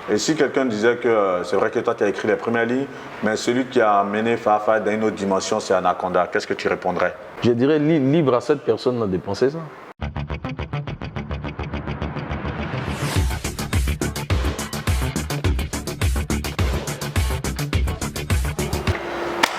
Et si quelqu'un disait que c'est vrai que toi tu as écrit les premières lignes, mais celui qui a mené Fafa dans une autre dimension, c'est Anaconda, qu'est-ce que tu répondrais? Je dirais libre à cette personne de penser ça.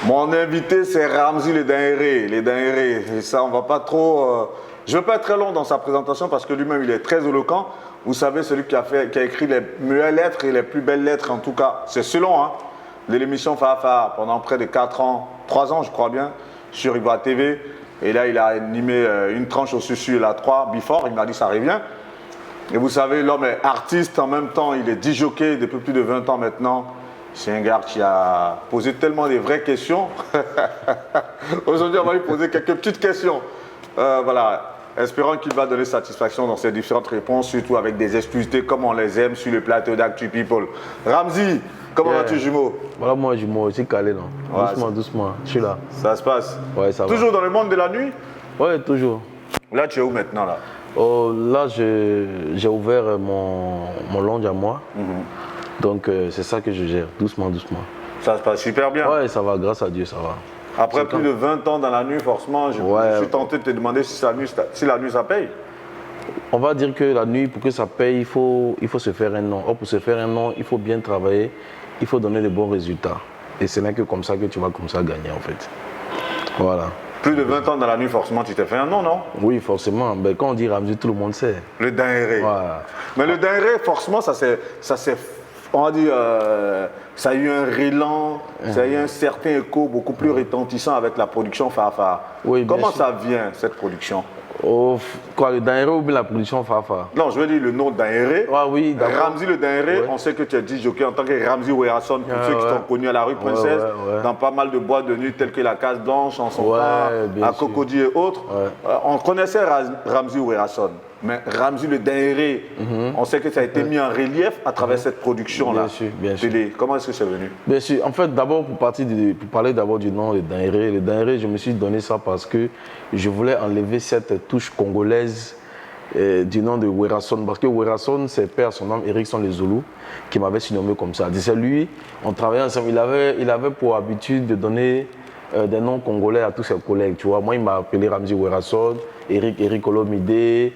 Mon invité, c'est Ramzy le Dinguéré, les Dinguéré. Et ça, on va pas trop. Je ne veux pas être très long dans sa présentation parce que lui-même, il est très éloquent. Vous savez, celui qui a écrit les meilleures lettres et les plus belles lettres, en tout cas, c'est selon, hein, de l'émission Fafa pendant près de 4 ans, 3 ans, je crois bien, sur Ivoire TV. Et là, il a animé une tranche au Susu, la 3, Before. Il m'a dit, ça revient. Et vous savez, l'homme est artiste en même temps, il est disjockey depuis plus de 20 ans maintenant. C'est un gars qui a posé tellement de vraies questions. Aujourd'hui, on va lui poser quelques petites questions. Voilà, espérant qu'il va donner satisfaction dans ses différentes réponses, surtout avec des exclusivités comme on les aime sur le plateau d'Actu People. Ramzy, comment vas-tu, jumeau? Voilà, moi, jumeau, aussi calé, non? Ouais, doucement, doucement, je suis là. Ça se passe? Ouais, ça va. Toujours dans le monde de la nuit? Ouais, toujours. Là, tu es où maintenant, là? Oh, là, j'ai ouvert mon lounge à moi. Donc, c'est ça que je gère, doucement, doucement. Ça se passe super bien? Ouais, ça va, grâce à Dieu, ça va. Après plus de 20 ans dans la nuit, forcément, je suis tenté de te demander si la nuit, ça paye. On va dire que la nuit, pour que ça paye, il faut se faire un nom. Or, pour se faire un nom, il faut bien travailler, il faut donner de bons résultats. Et ce n'est que comme ça que tu vas comme ça gagner, en fait. Voilà. Plus de 20 ans dans la nuit, forcément, tu t'es fait un nom, non? Oui, forcément. Ben, quand on dit Ramzy, tout le monde sait. Le Dinguéré. Voilà. Mais le Dinguéré, forcément, ça c'est, on va dire, ça a eu un rélan, ça a eu un certain écho beaucoup plus retentissant avec la production Fafa. Oui, comment ça vient, cette production? Oh, quoi, le Dinguéré ou bien la production Fafa? Non, je veux dire le nom Dinguéré. Ah oui, d'accord. Ramzy le Dinguéré, on sait que tu es disjockey en tant que Ramzy Werason, pour ceux qui t'ont connu à la rue Princesse, dans pas mal de boîtes de nuit telles que la Case Blanche, en son temps, à Cocody et autres. On connaissait Ramzy Werason, mais Ramzy le Dinguéré, on sait que ça a été mis en relief à travers cette production-là. Bien sûr, bien sûr. Comment est-ce que c'est venu? Bien sûr. En fait, d'abord, pour parler d'abord du nom, le Dinguéré, je me suis donné ça parce que je voulais enlever cette touche congolaise du nom de Werason. Parce que Werason, c'est père, son nom, Erickson Les Zoulous, qui m'avait surnommé comme ça. C'est lui, on travaillait ensemble, il avait pour habitude de donner des noms congolais à tous ses collègues. Tu vois. Moi, il m'a appelé Ramzy Werason, Eric Olomide,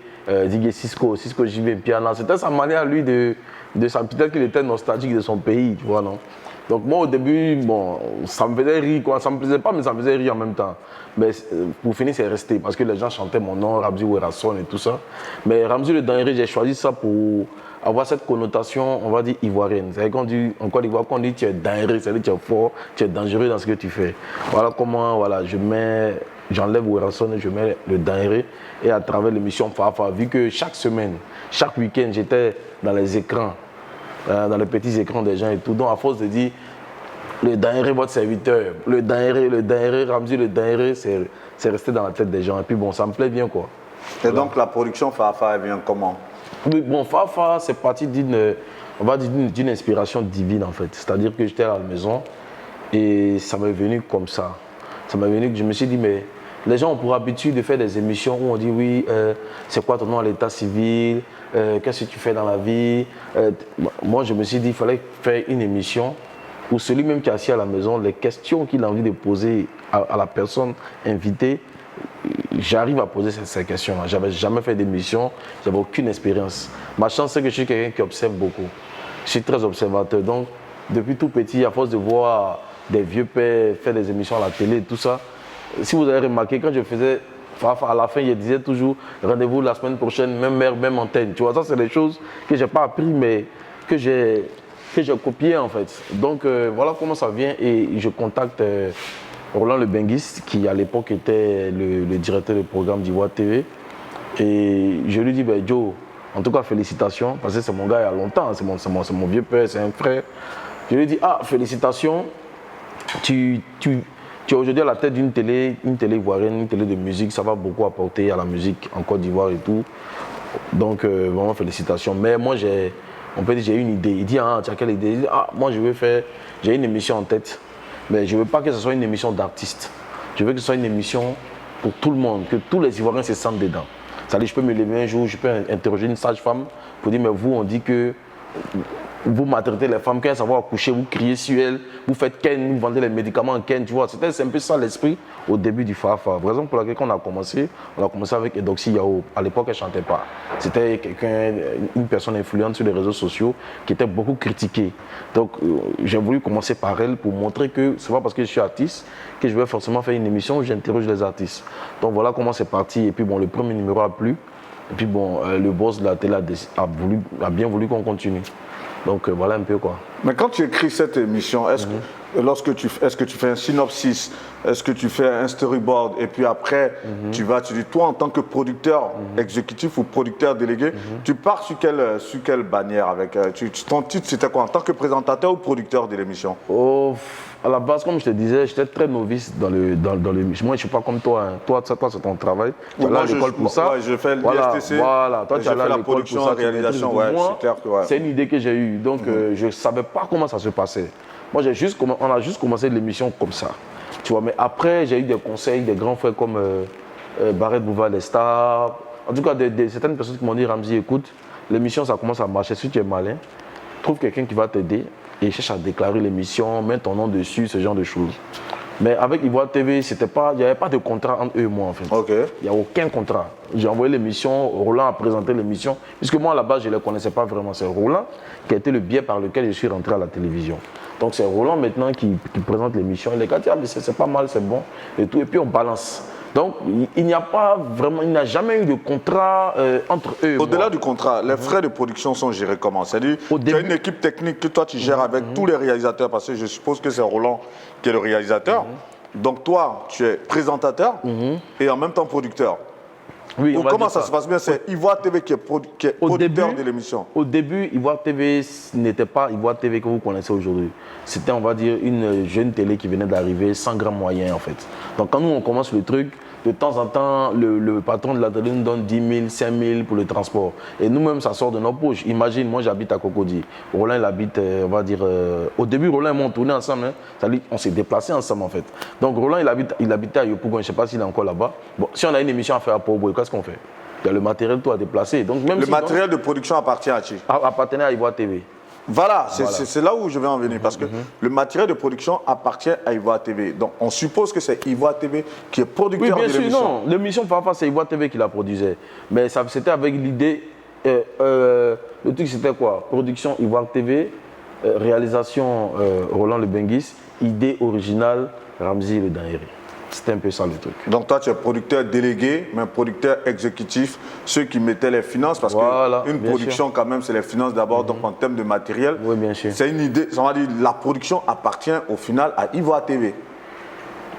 Digue Cisco JV Piana. C'était sa manière, lui, peut-être qu'il était nostalgique de son pays, tu vois, non? Donc moi, au début, bon, ça me faisait rire, quoi. Ça me plaisait pas, mais ça me faisait rire en même temps. Mais pour finir, c'est resté, parce que les gens chantaient mon nom, Ramzy Werason et tout ça. Mais Ramzy le Dinguéré, j'ai choisi ça pour avoir cette connotation, on va dire, ivoirienne. C'est-à-dire qu'on dit, en Côte d'Ivoire, quand on dit tu es Dinguéré, c'est-à-dire que tu es fort, tu es dangereux dans ce que tu fais. Voilà comment, voilà, j'enlève Werason et je mets le Dinguéré. Et à travers l'émission Fafa, vu que chaque semaine, chaque week-end, j'étais dans les écrans, dans les petits écrans des gens et tout. Donc à force de dire le Dinguéré, votre serviteur, le Dinguéré, Ramzy le Dinguéré, c'est resté dans la tête des gens. Et puis bon, ça me plaît bien, quoi. Et voilà. Donc la production Fafa, elle vient comment? Oui, bon, Fafa, c'est parti d'une inspiration divine, en fait. C'est-à-dire que j'étais à la maison et ça m'est venu comme ça. Ça m'est venu que je me suis dit, mais les gens ont pour habitude de faire des émissions où on dit oui, c'est quoi ton nom à l'état civil, qu'est-ce que tu fais dans la vie. Moi, je me suis dit, il fallait faire une émission où celui même qui est assis à la maison, les questions qu'il a envie de poser à la personne invitée, j'arrive à poser ces questions-là. J'avais jamais fait d'émission, j'avais aucune expérience. Ma chance, c'est que je suis quelqu'un qui observe beaucoup. Je suis très observateur. Donc, depuis tout petit, à force de voir des vieux pères faire des émissions à la télé et tout ça, si vous avez remarqué, quand je faisais Fafa, à la fin, je disais toujours rendez-vous la semaine prochaine, même heure, même antenne. Tu vois, ça, c'est des choses que je n'ai pas appris, mais que j'ai copié en fait. Donc, voilà comment ça vient. Et je contacte Roland Le Benguiste, qui à l'époque était le directeur du programme d'Ivoire TV. Et je lui dis, ben, Joe, en tout cas, félicitations, parce que c'est mon gars il y a longtemps, c'est mon vieux père, c'est un frère. Je lui dis, ah, félicitations, tu es aujourd'hui à la tête d'une télé ivoirienne, une télé de musique, ça va beaucoup apporter à la musique en Côte d'Ivoire et tout. Donc, vraiment, félicitations. Mais moi, j'ai une idée. Il dit, ah, tu as quelle idée? Il dit, ah, moi, j'ai une émission en tête. Mais je ne veux pas que ce soit une émission d'artistes. Je veux que ce soit une émission pour tout le monde, que tous les Ivoiriens se sentent dedans. C'est-à-dire, je peux me lever un jour, je peux interroger une sage-femme pour dire, mais vous, on dit que vous maltraitez les femmes, quand elles savent accoucher, vous criez sur elles, vous faites ken, vous vendez les médicaments en ken, tu vois. C'est un peu ça l'esprit au début du Fafa. Par exemple, pour laquelle on a commencé avec Edoxy Yao. À l'époque, elle ne chantait pas. C'était une personne influente sur les réseaux sociaux qui était beaucoup critiquée. Donc, j'ai voulu commencer par elle pour montrer que ce n'est pas parce que je suis artiste que je vais forcément faire une émission où j'interroge les artistes. Donc, voilà comment c'est parti. Et puis, bon, le premier numéro a plu. Et puis, bon, le boss de la télé a bien voulu qu'on continue. Donc voilà un peu quoi. Mais quand tu écris cette émission, est-ce que tu fais un synopsis, est-ce que tu fais un storyboard et puis après tu dis toi en tant que producteur exécutif ou producteur délégué, tu pars sur quelle bannière avec ton titre c'était quoi en tant que présentateur ou producteur de l'émission? À la base, comme je te disais, j'étais très novice dans l'émission. Moi, je ne suis pas comme toi. Hein. Toi, c'est ton travail. Tu es là à l'école pour ça. Ouais, je fais l'ISTC. Voilà. Toi, tu es là à la l'école production, pour ça. réalisation. Ouais, c'est clair que c'est une idée que j'ai eue. Donc, je ne savais pas comment ça se passait. Moi, on a juste commencé l'émission comme ça. Tu vois, mais après, j'ai eu des conseils des grands frères comme Barrett Bouvard, les stars. En tout cas, certaines personnes qui m'ont dit, Ramzy, écoute, l'émission, ça commence à marcher. Si tu es malin, trouve quelqu'un qui va t'aider. Et cherche à déclarer l'émission, mettre ton nom dessus, ce genre de choses. Mais avec Ivoire TV, il n'y avait pas de contrat entre eux et moi en fait. Okay. Il n'y a aucun contrat. J'ai envoyé l'émission, Roland a présenté l'émission, puisque moi à la base je ne les connaissais pas vraiment. C'est Roland qui a été le biais par lequel je suis rentré à la télévision. Donc c'est Roland maintenant qui présente l'émission. Et les gars disent, ah, mais c'est pas mal, c'est bon, et tout. Et puis on balance. Donc, il n'y a jamais eu de contrat entre eux. Au-delà du contrat, les frais de production sont gérés comment? C'est-à-dire, tu as une équipe technique que toi tu gères avec tous les réalisateurs, parce que je suppose que c'est Roland qui est le réalisateur. Donc toi, tu es présentateur et en même temps producteur. Oui, comment ça se passe bien? C'est Ivoire TV qui est producteur de l'émission. Au début, Ivoire TV n'était pas Ivoire TV que vous connaissez aujourd'hui. C'était, on va dire, une jeune télé qui venait d'arriver sans grands moyens en fait. Donc quand nous on commence le truc, de temps en temps, le patron de la télé nous donne 10 000, 5 000 pour le transport. Et nous-mêmes, ça sort de nos poches. Imagine, moi j'habite à Cocody. Roland, il habite, on va dire... au début, Roland et moi, on tournait ensemble. Hein. C'est-à-dire, on s'est déplacés ensemble en fait. Donc Roland, il habitait à Yopougon, je ne sais pas s'il est encore là-bas. Bon, si on a une émission à faire à Port-Boué, qu'est-ce qu'on fait? Il y a le matériel tout à déplacer. Donc, même matériel de production appartient à qui? Appartenait à Ivoire TV. Voilà, c'est là où je vais en venir, parce que le matériel de production appartient à Ivoire TV. Donc, on suppose que c'est Ivoire TV qui est producteur de l'émission. Non, l'émission Fafa, c'est Ivoire TV qui la produisait. Mais c'était avec l'idée, le truc c'était quoi? Production Ivoire TV, réalisation Roland Le Benguis, idée originale Ramzy Le Danhéré. C'était un peu ça le truc. Donc toi, tu es producteur délégué, mais producteur exécutif, ceux qui mettaient les finances, parce qu'une production, quand même, c'est les finances d'abord, donc en termes de matériel. Oui, bien sûr. C'est une idée, on va dire, la production appartient au final à Ivoire TV.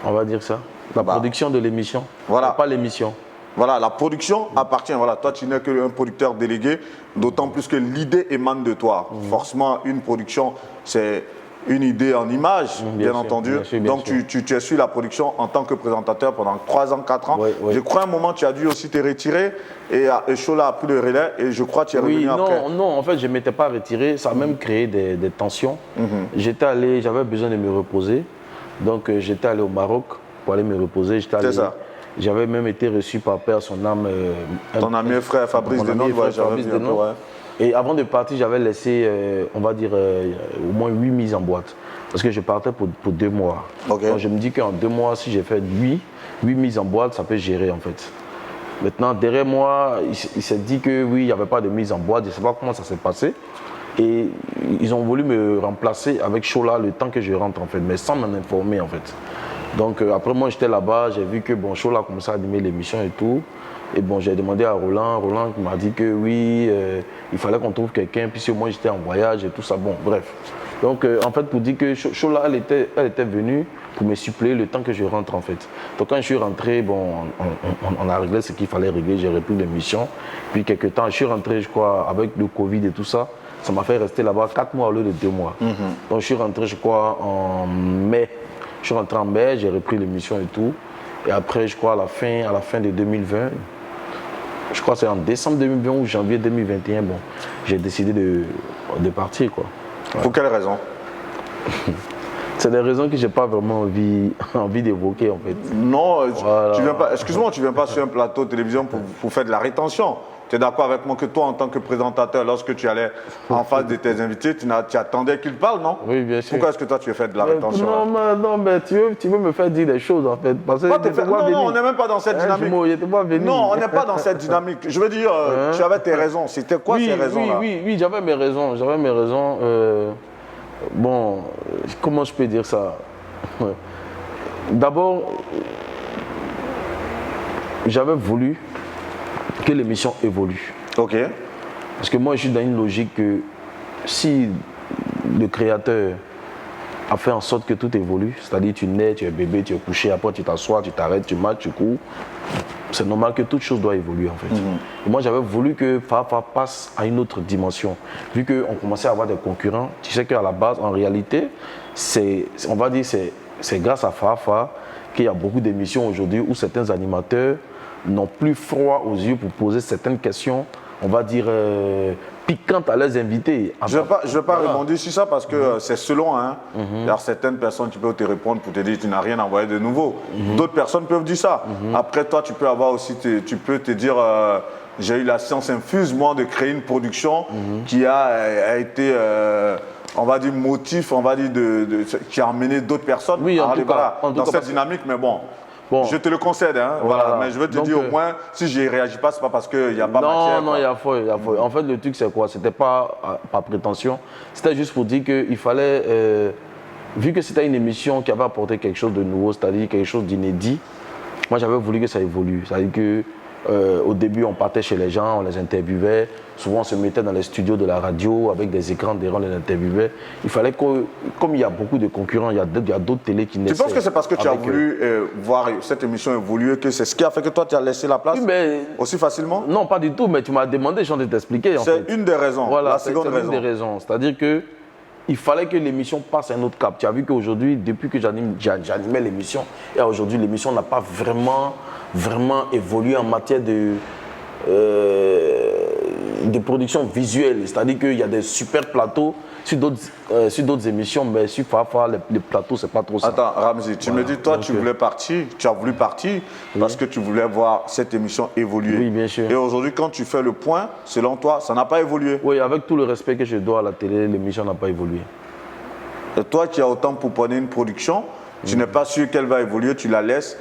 On va dire ça. La production de l'émission, pas l'émission. Voilà, la production appartient. Voilà, toi, tu n'es qu'un producteur délégué, d'autant plus que l'idée émane de toi. Forcément, une production, c'est une idée en image, bien entendu. Donc, tu es sur la production en tant que présentateur pendant 3 ans, 4 ans. Je crois à un moment, tu as dû aussi te retirer et Chola a pris le relais et je crois que tu es revenu après. Non, en fait, je ne m'étais pas retiré. Ça a même créé des tensions. J'avais besoin de me reposer. Donc, j'étais allé au Maroc pour aller me reposer. C'est ça. J'avais même été reçu par père, son âme. Ton ami et frère Fabrice Denot, j'avais vu un peu, Et avant de partir, j'avais laissé, on va dire, au moins 8 mises en boîte. Parce que je partais pour 2 mois. Okay. Donc je me dis qu'en 2 mois, si j'ai fait 8 mises en boîte, ça peut gérer en fait. Maintenant, derrière moi, il s'est dit que oui, il n'y avait pas de mise en boîte. Je ne sais pas comment ça s'est passé. Et ils ont voulu me remplacer avec Chola le temps que je rentre en fait, mais sans m'en informer en fait. Donc après moi, j'étais là-bas, j'ai vu que bon, Chola a commencé à animer l'émission et tout. Et bon, j'ai demandé à Roland qui m'a dit que oui, il fallait qu'on trouve quelqu'un, puisque moi j'étais en voyage et tout ça, bon, bref. Donc en fait, pour dire que Chola, elle était venue pour me suppléer le temps que je rentre en fait. Donc quand je suis rentré, bon, on a réglé ce qu'il fallait régler, j'ai repris l'émission. Puis quelques temps, je suis rentré, je crois, avec le Covid et tout ça, ça m'a fait rester là-bas 4 mois au lieu de 2 mois. Donc je suis rentré, je crois, en mai. Je suis rentré en mai, j'ai repris l'émission et tout. Et après, je crois, à la fin de 2020, je crois que c'est en décembre 2020 ou janvier 2021, bon, j'ai décidé de partir, quoi. Ouais. Pour quelle raison? C'est des raisons que je n'ai pas vraiment envie d'évoquer, en fait. Non, voilà. Excuse-moi, tu ne viens pas sur un plateau de télévision pour faire de la rétention. tu es d'accord avec moi que toi, en tant que présentateur, lorsque tu allais en face de tes invités, tu attendais qu'ils parlent, non? Oui, bien sûr. Pourquoi est-ce que toi, tu as fait de la rétention? Non, mais tu veux me faire dire des choses, en fait. Parce que non, on n'est même pas dans cette dynamique. Non, on n'est pas dans cette dynamique. Je veux dire, tu avais tes raisons. C'était quoi ces raisons-là? Oui, j'avais mes raisons. Bon, comment je peux dire ça? D'abord, j'avais voulu que l'émission évolue. Ok. Parce que moi, je suis dans une logique que si le créateur a fait en sorte que tout évolue, c'est-à-dire tu nais, tu es bébé, tu es couché, après tu t'assois, tu t'arrêtes, tu marches, tu cours, c'est normal que toute chose doit évoluer en fait. Et moi, j'avais voulu que Fafa passe à une autre dimension. Vu qu'on commençait à avoir des concurrents, tu sais qu'à la base, en réalité, on va dire c'est grâce à Fafa qu'il y a beaucoup d'émissions aujourd'hui où certains animateurs n'ont plus froid aux yeux pour poser certaines questions, on va dire, piquantes à leurs invités. Je ne vais pas rebondir sur ça parce que c'est selon. Il y a certaines personnes qui peuvent te répondre pour te dire que tu n'as rien envoyé de nouveau. D'autres personnes peuvent dire ça. Après, toi, tu peux avoir aussi, tu peux te dire, j'ai eu la science infuse, moi, de créer une production qui a été... on va dire motif, on va dire qui a emmené d'autres personnes dans cette dynamique, mais bon, je te le concède, voilà. Mais je veux te dire au moins, si je n'y réagis pas, c'est pas parce qu'il n'y a pas matière. Non, il y a faux. En fait, le truc, c'est quoi? C'était pas par prétention, c'était juste pour dire qu'il fallait, vu que c'était une émission qui avait apporté quelque chose de nouveau, c'est-à-dire quelque chose d'inédit, moi j'avais voulu que ça évolue, c'est-à-dire que au début, on partait chez les gens, on les interviewait. Souvent, on se mettait dans les studios de la radio avec des écrans derrière, on les interviewait. Il fallait que, comme il y a beaucoup de concurrents, il y a d'autres télés qui naissaient. Tu penses que c'est parce que tu as voulu voir cette émission évoluer que c'est ce qui a fait que toi, tu as laissé la place aussi facilement? Non, pas du tout, mais tu m'as demandé, je viens de t'expliquer. C'est une des raisons, voilà, la seconde raison. C'est une des raisons. C'est-à-dire que il fallait que l'émission passe à un autre cap. Tu as vu qu'aujourd'hui, depuis que j'animais l'émission, et aujourd'hui, l'émission n'a pas vraiment évolué en matière de production visuelle. C'est-à-dire qu'il y a des super plateaux sur d'autres émissions, mais sur Fafa, les plateaux, c'est pas trop ça. Attends, Ramzy, tu me dis, toi, tu as voulu partir parce que tu voulais voir cette émission évoluer. Oui, bien sûr. Et aujourd'hui, quand tu fais le point, selon toi, ça n'a pas évolué. Oui, avec tout le respect que je dois à la télé, l'émission n'a pas évolué. Et toi qui as autant pouponné une production, tu n'es pas sûr qu'elle va évoluer, tu la laisses.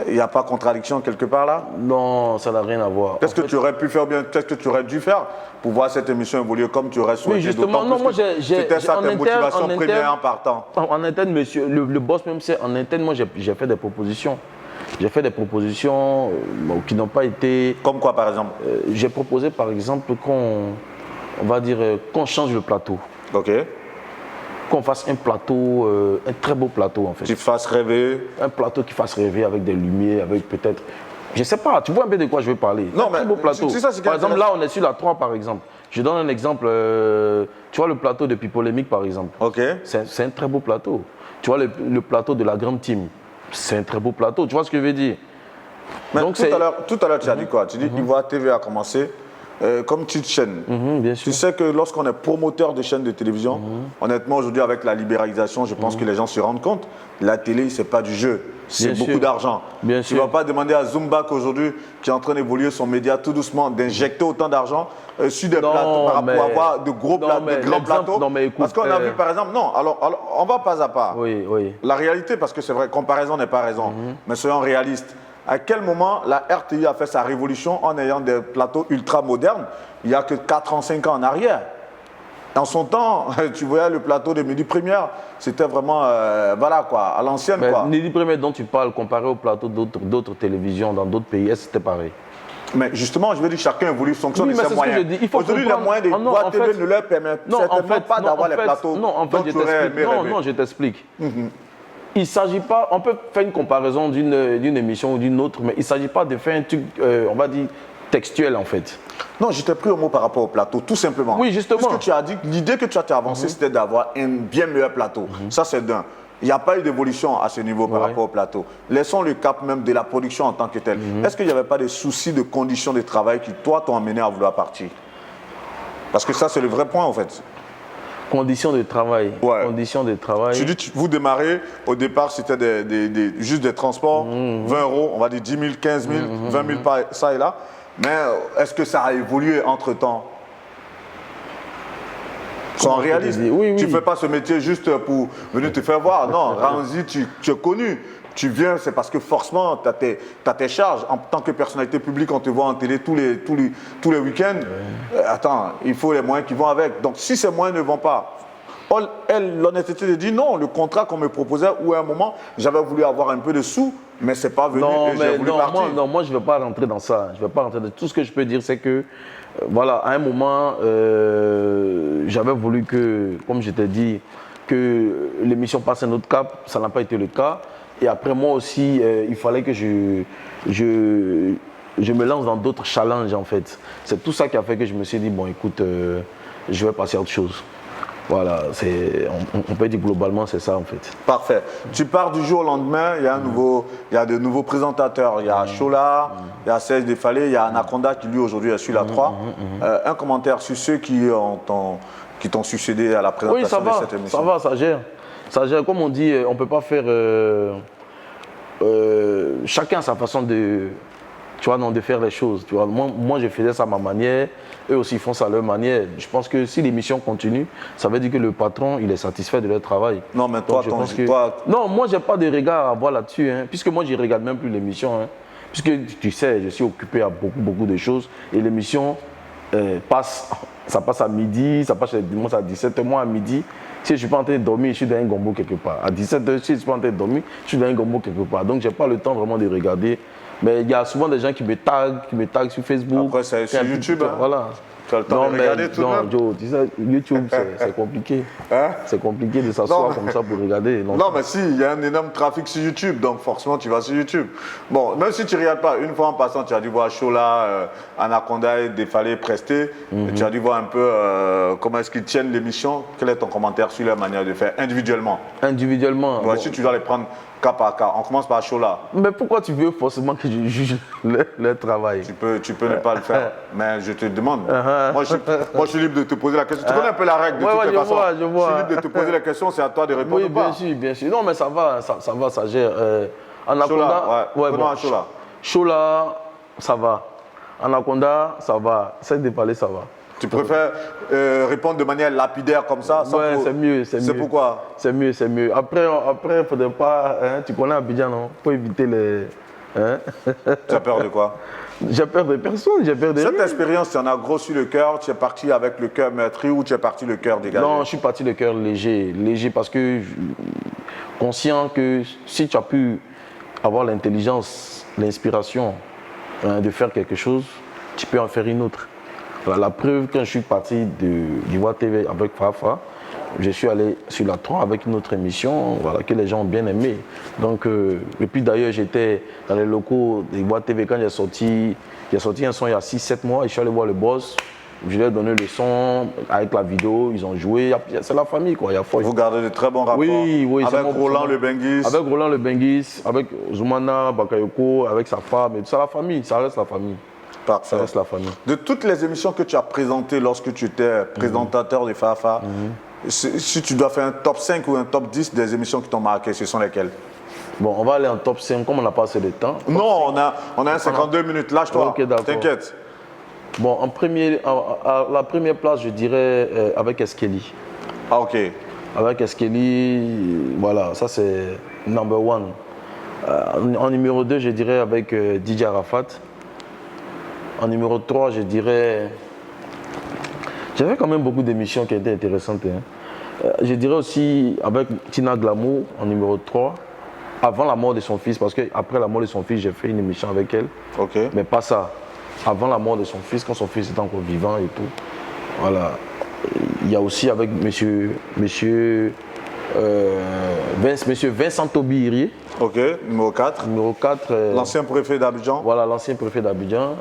Il n'y a pas contradiction quelque part là? Non, ça n'a rien à voir. Qu'est-ce que tu aurais pu faire bien? Qu'est-ce que tu aurais dû faire pour voir cette émission évoluer comme tu aurais souhaité? Oui, justement, non, moi c'était ça ta motivation première en partant. En interne, monsieur, le boss même sait, en interne, moi j'ai fait des propositions. J'ai fait des propositions qui n'ont pas été... Comme quoi par exemple? J'ai proposé par exemple qu'on change le plateau. Ok. Qu'on fasse un plateau, un très beau plateau en fait. Qui fasse rêver. Un plateau qui fasse rêver avec des lumières, avec peut-être... Je ne sais pas, tu vois un peu de quoi je veux parler. Non, un très beau plateau. Par exemple, là on est sur la 3 par exemple. Je donne un exemple, tu vois le plateau de Pipolémique par exemple. Ok. C'est un très beau plateau. Tu vois le plateau de la Grande Team, c'est un très beau plateau, tu vois ce que je veux dire? Mais donc, tout à l'heure tu as dit quoi? Tu dis Ivoire TV a commencé comme petite chaîne. Bien sûr. Tu sais que lorsqu'on est promoteur de chaînes de télévision, honnêtement aujourd'hui avec la libéralisation, je pense que les gens se rendent compte, la télé c'est pas du jeu, c'est beaucoup d'argent. Tu ne vas pas demander à Zumba qu'aujourd'hui, qui est en train d'évoluer son média tout doucement, d'injecter autant d'argent sur des plateaux par rapport à avoir de grands plateaux. Parce qu'on a vu par exemple, alors on va pas à pas. Oui. La réalité, parce que c'est vrai, comparaison n'est pas raison, mais soyons réalistes. À quel moment la RTI a fait sa révolution en ayant des plateaux ultra modernes? Il n'y a que 4 ans, 5 ans en arrière. En son temps, tu voyais le plateau de Midi Première, c'était vraiment, voilà quoi, à l'ancienne quoi. Midi Première dont tu parles, comparé au plateau d'autres télévisions dans d'autres pays, c'était pareil. Mais justement, je veux dire, chacun évolue fonction de ses moyens. Aujourd'hui, les moyens de Voix TV ne leur permettent certainement pas d'avoir les plateaux. Non, je t'explique. Il ne s'agit pas, on peut faire une comparaison d'une émission ou d'une autre, mais il ne s'agit pas de faire un truc, on va dire, textuel en fait. Non, je t'ai pris au mot par rapport au plateau, tout simplement. Oui, justement. Parce que tu as dit, l'idée que tu as avancée, c'était d'avoir un bien meilleur plateau. Ça, c'est d'un. Il n'y a pas eu d'évolution à ce niveau par rapport au plateau. Laissons le cap même de la production en tant que telle. Est-ce qu'il n'y avait pas des soucis de conditions de travail qui, toi, t'ont amené à vouloir partir? Parce que ça, c'est le vrai point, en fait. Conditions de travail. Ouais. Conditions de travail. Tu dis, vous démarrez, au départ, c'était juste des transports, 20 €, on va dire 10 000, 15 000, 20 000 par ça et là. Mais est-ce que ça a évolué entre-temps? Sois réaliste. Oui, Tu oui. ne fais pas ce métier juste pour venir te faire voir. Non, Ramzy, tu es connu. Tu viens, c'est parce que forcément, tu as tes charges. En tant que personnalité publique, on te voit en télé tous les week-ends. Attends, il faut les moyens qui vont avec. Donc, si ces moyens ne vont pas, elle, l'honnêteté de dire non, le contrat qu'on me proposait, où à un moment, j'avais voulu avoir un peu de sous, mais ce n'est pas venu Non, et j'ai voulu partir. moi, je ne vais pas rentrer dans ça. Je vais pas rentrer dans... Tout ce que je peux dire, c'est que, voilà, à un moment, j'avais voulu que, comme je t'ai dit, que l'émission passe un autre cap. Ça n'a pas été le cas. Et après, moi aussi, il fallait que je me lance dans d'autres challenges, en fait. C'est tout ça qui a fait que je me suis dit, bon, écoute, je vais passer à autre chose. Voilà, on peut dire globalement, c'est ça, en fait. Parfait. Tu pars du jour au lendemain, il y a de nouveaux présentateurs. Il y a Chola, il y a Serge Defalé, il y a Anaconda qui lui aujourd'hui est sur la 3. Un commentaire sur ceux qui t'ont succédé à la présentation de cette émission. Ça va, ça gère. Ça gère, comme on dit, on ne peut pas faire... chacun a sa façon de faire les choses. Tu vois. Moi, je faisais ça à ma manière. Eux aussi font ça à leur manière. Je pense que si l'émission continue, ça veut dire que le patron, il est satisfait de leur travail. Non, mais toi, Non, moi, je n'ai pas de regard à avoir là-dessus. Hein, puisque moi, je ne regarde même plus l'émission. Hein, puisque tu sais, je suis occupé à beaucoup de choses. Et l'émission ça passe à midi, ça passe le dimanche à 17h, moi à midi. Si je ne suis pas en train de dormir, je suis dans un gombo quelque part. À 17h, si je ne suis pas en train de dormir, je suis dans un gombo quelque part. Donc, je n'ai pas le temps vraiment de regarder. Mais il y a souvent des gens qui me taguent sur Facebook. Après, c'est sur YouTube. Hein. Voilà. Tu as le temps de regarder tout de même. Joe, tu sais, YouTube, c'est compliqué. Hein? C'est compliqué de s'asseoir comme ça pour regarder. Non, mais si, il y a un énorme trafic sur YouTube, donc forcément, tu vas sur YouTube. Bon, même si tu ne regardes pas, une fois en passant, tu as dû voir Chola, Anaconda et Defalé Presté. Tu as dû voir un peu comment est-ce qu'ils tiennent l'émission. Quel est ton commentaire sur leur manière de faire individuellement? Individuellement. Voici, tu dois les prendre cas par cas. On commence par Chola. Mais pourquoi tu veux forcément que je juge leur travail? Tu peux ne pas le faire, mais je te demande. Moi, je suis libre de te poser la question. Tu connais un peu la règle de toutes les façons. Je vois. Je suis libre de te poser la question, c'est à toi de répondre Oui, ou pas. bien sûr. Non, mais ça va, ça gère. Anaconda, Chola. Chola, ça va. Anaconda, ça va. Serge Defalé, ça va. Tu préfères répondre de manière lapidaire comme ça? Ouais, c'est mieux. C'est pourquoi? C'est mieux. Après, il ne faudrait pas... Hein, tu connais Abidjan, non? Pour éviter les... Hein? Tu as peur de quoi? J'ai peur de personne, j'ai peur de Cette rien. expérience, tu en as gros sur le cœur. Tu es parti avec le cœur meurtri ou tu es parti le cœur dégagé? Non, je suis parti le cœur léger. Léger parce que conscient que si tu as pu avoir l'intelligence, l'inspiration de faire quelque chose, tu peux en faire une autre. La preuve, quand je suis parti d'Ivoire TV avec Fafa, je suis allé sur la 3 avec une autre émission que les gens ont bien aimé. Donc, et puis d'ailleurs, j'étais dans les locaux d'Ivoire TV quand j'ai sorti un son il y a 6-7 mois et je suis allé voir le boss. Je leur ai donné le son avec la vidéo, ils ont joué. C'est la famille, quoi. Vous gardez de très bons rapports. Oui, avec Roland Le Benguis. Avec Roland Le Benguis, avec Zoumana Bakayoko, avec sa femme. C'est la famille, ça reste la famille. Parfait. Ça reste la famille. De toutes les émissions que tu as présentées lorsque tu étais présentateur de Fafa, si tu dois faire un top 5 ou un top 10 des émissions qui t'ont marqué, ce sont lesquelles? Bon, on va aller en top 5, comme on n'a pas assez de temps. Non, on a un 52 minutes, lâche-toi, Ok, d'accord. t'inquiète. Bon, à la première place, je dirais avec Eskeli. Ah, ok. Avec Eskeli, voilà, ça c'est number one. En numéro 2, je dirais avec DJ Arafat. En numéro 3, je dirais... J'avais quand même beaucoup d'émissions qui étaient intéressantes. Hein. Je dirais aussi avec Tina Glamour en numéro 3, avant la mort de son fils, parce qu'après la mort de son fils, j'ai fait une émission avec elle. Ok. Mais pas ça. Avant la mort de son fils, quand son fils était encore vivant et tout. Voilà. Il y a aussi avec monsieur Vincent Tobiri. Ok, numéro 4. Numéro 4. L'ancien préfet d'Abidjan. Voilà, l'ancien préfet d'Abidjan.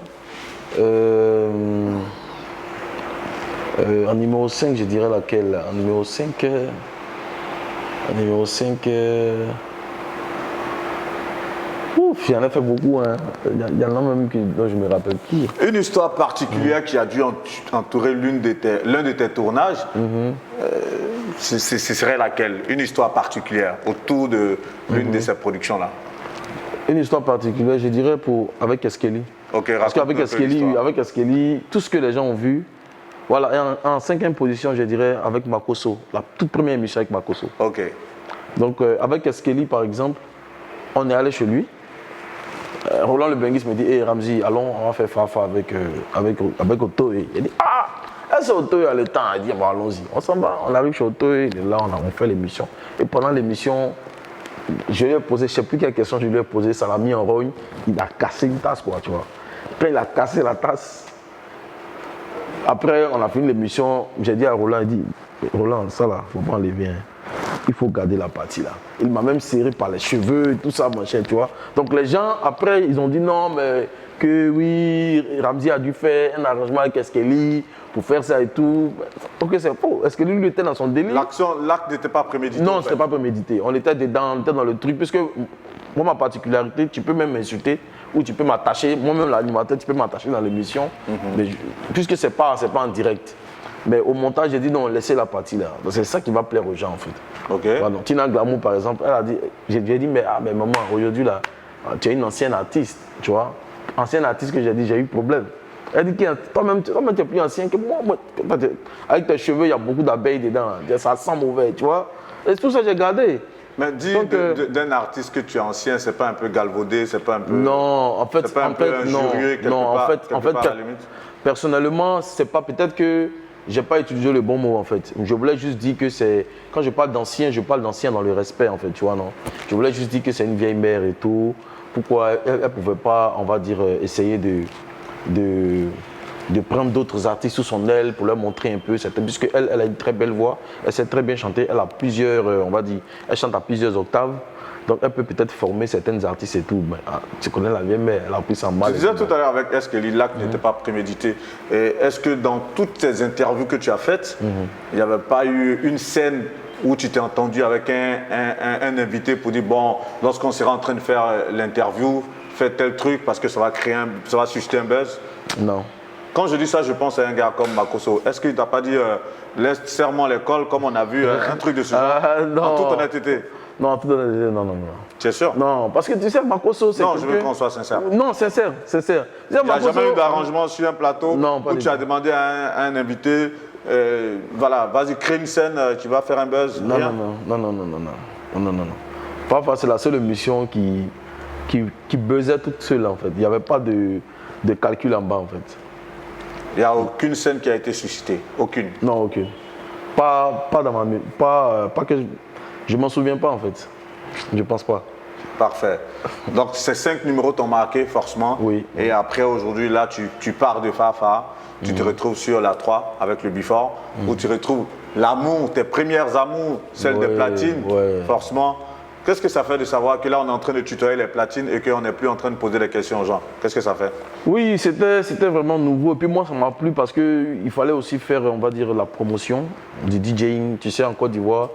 En numéro 5, je dirais laquelle? En numéro 5, ouf, j'en ai fait beaucoup. Hein. Il y en a même dont je ne me rappelle plus. Une histoire particulière qui a dû entourer l'un de tes tournages, ce serait laquelle? Une histoire particulière autour de l'une de ces productions-là. Une histoire particulière, je dirais avec Eskeli. Ok, parce qu'avec raconte un peu l'histoire. Eskeli, tout ce que les gens ont vu, voilà, et en cinquième position, je dirais, avec Makosso, la toute première émission avec Makosso. Ok. Donc, avec Eskeli, par exemple, on est allé chez lui. Roland le Benguis me dit, hey Ramzi, allons, on va faire Fafa avec Otoé. Il dit, ah, est-ce que Otoé a le temps? Il dit, bon, allons-y. On s'en va, on arrive chez Otoé, il est là, on fait l'émission. Et pendant l'émission, je lui ai posé, je ne sais plus quelle question je lui ai posé, ça l'a mis en rogne, il a cassé une tasse, quoi, tu vois. Après, il a cassé la tasse. Après, on a fini l'émission, j'ai dit à Roland, il dit, Roland, ça là, il ne faut pas enlever, hein. Il faut garder la partie là. Il m'a même serré par les cheveux, tout ça, machin, tu vois. Donc les gens, après, ils ont dit non, mais que oui, Ramzi a dû faire un arrangement avec Eskeli pour faire ça et tout. Ok, c'est faux. Eskeli, lui, était dans son délire. L'acte n'était pas prémédité. Non, ce n'était pas prémédité. On était dedans, on était dans le truc. Puisque moi, ma particularité, tu peux même m'insulter ou tu peux m'attacher. Moi-même, l'animateur, tu peux m'attacher dans l'émission. Mais puisque ce n'est pas en direct. Mais au montage, j'ai dit non, laissez la partie là. C'est ça qui va plaire aux gens en fait. Ok. Voilà, Tina Glamour par exemple, elle a dit, j'ai dit mais maman, aujourd'hui là, tu es une ancienne artiste, tu vois. Ancienne artiste que j'ai dit, j'ai eu problème. Elle dit toi-même tu es plus ancien que moi. Avec tes cheveux, il y a beaucoup d'abeilles dedans. Ça sent mauvais, tu vois. Et c'est tout ça que j'ai gardé. Mais dis d'un artiste que tu es ancien, c'est pas un peu galvaudé, c'est pas un peu. Non, en fait, c'est pas un peu injurieux, personnellement, c'est pas peut-être que j'ai pas utilisé le bon mot en fait. Je voulais juste dire que c'est quand je parle d'ancien dans le respect en fait, tu vois non. Je voulais juste dire que c'est une vieille mère et tout. Pourquoi elle pouvait pas, on va dire, essayer de prendre d'autres artistes sous son aile pour leur montrer un peu, puisque elle a une très belle voix, elle sait très bien chanter, elle a plusieurs, on va dire, elle chante à plusieurs octaves. Donc elle peut peut-être former certains artistes et tout. Mais, tu connais la vieille mère, elle a pris ça mal. Tu disais tout à l'heure avec Eskeli, l'acte n'était pas prémédité. Est-ce que dans toutes tes interviews que tu as faites, il n'y avait pas eu une scène où tu t'es entendu avec un invité pour dire, bon, lorsqu'on sera en train de faire l'interview, fais tel truc parce que ça va susciter un buzz? Non. Quand je dis ça, je pense à un gars comme Makosso. Est-ce qu'il ne t'a pas dit, laisse serment l'école, comme on a vu, un truc de ce genre, en toute honnêteté? Non, non. Tu es sûr? Non, parce que tu sais, Makosso, c'est. Non, je veux qu'on soit sincère. Non, sincère. Il n'y a jamais eu d'arrangement sur un plateau où tu as demandé à un invité, voilà, vas-y, crée une scène, tu vas faire un buzz. Non. Parfois, c'est la seule émission qui buzzait toute seule en fait. Il n'y avait pas de calcul en bas en fait. Il n'y a aucune scène qui a été suscitée? Aucune? Non, aucune. Pas dans ma. Pas que. Je m'en souviens pas en fait. Je pense pas. Parfait. Donc ces 5 numéros t'ont marqué forcément. Oui. Et après aujourd'hui, là, tu pars de Fafa, tu te retrouves sur la 3 avec le Before, où tu retrouves l'amour, tes premières amours, celles des platines, forcément. Qu'est-ce que ça fait de savoir que là, on est en train de tutoyer les platines et qu'on n'est plus en train de poser des questions aux gens? Qu'est-ce que ça fait? Oui, c'était vraiment nouveau. Et puis moi, ça m'a plu parce qu'il fallait aussi faire, on va dire, la promotion du DJing. Tu sais, en Côte d'Ivoire,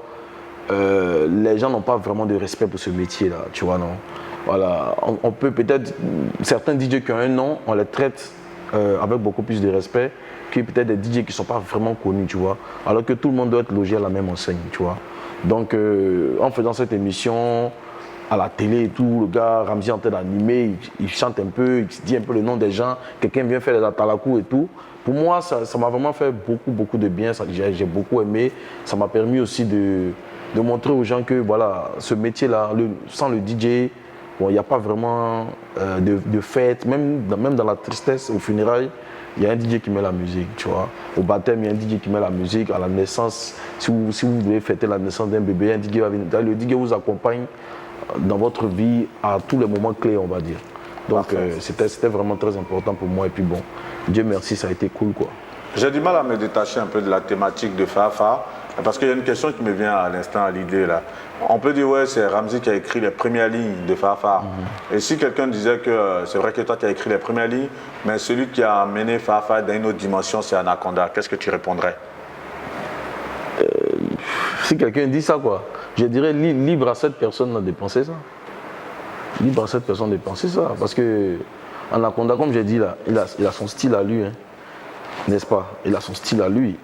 les gens n'ont pas vraiment de respect pour ce métier-là, tu vois, non? Voilà, on peut peut-être, certains DJ qui ont un nom, on les traite avec beaucoup plus de respect que peut-être des DJ qui ne sont pas vraiment connus, tu vois. Alors que tout le monde doit être logé à la même enseigne, tu vois. Donc, en faisant cette émission à la télé et tout, le gars Ramzi est en train d'animer, il chante un peu, il dit un peu le nom des gens, quelqu'un vient faire les atalakou et tout. Pour moi, ça m'a vraiment fait beaucoup de bien, j'ai beaucoup aimé. Ça m'a permis aussi de montrer aux gens que voilà, ce métier-là, sans le DJ, bon, il n'y a pas vraiment de fête, même dans la tristesse, aux funérailles. Il y a un DJ qui met la musique, tu vois. Au baptême, il y a un DJ qui met la musique. À la naissance, si vous devez fêter la naissance d'un bébé, un DJ va venir. Le DJ vous accompagne dans votre vie à tous les moments clés, on va dire. Donc c'était vraiment très important pour moi. Et puis bon, Dieu merci, ça a été cool, quoi. J'ai du mal à me détacher un peu de la thématique de Fafa, parce qu'il y a une question qui me vient à l'instant à l'idée là. On peut dire, ouais, c'est Ramzi qui a écrit les premières lignes de Fafa. Et si quelqu'un disait que c'est vrai que toi, tu as écrit les premières lignes, mais celui qui a amené Fafa dans une autre dimension, c'est Anaconda, qu'est-ce que tu répondrais? Si quelqu'un dit ça, quoi, je dirais libre à cette personne de penser ça. Libre à cette personne de penser ça. Parce que Anaconda, comme j'ai dit là, il a son style à lui, hein, n'est-ce pas? Il a son style à lui.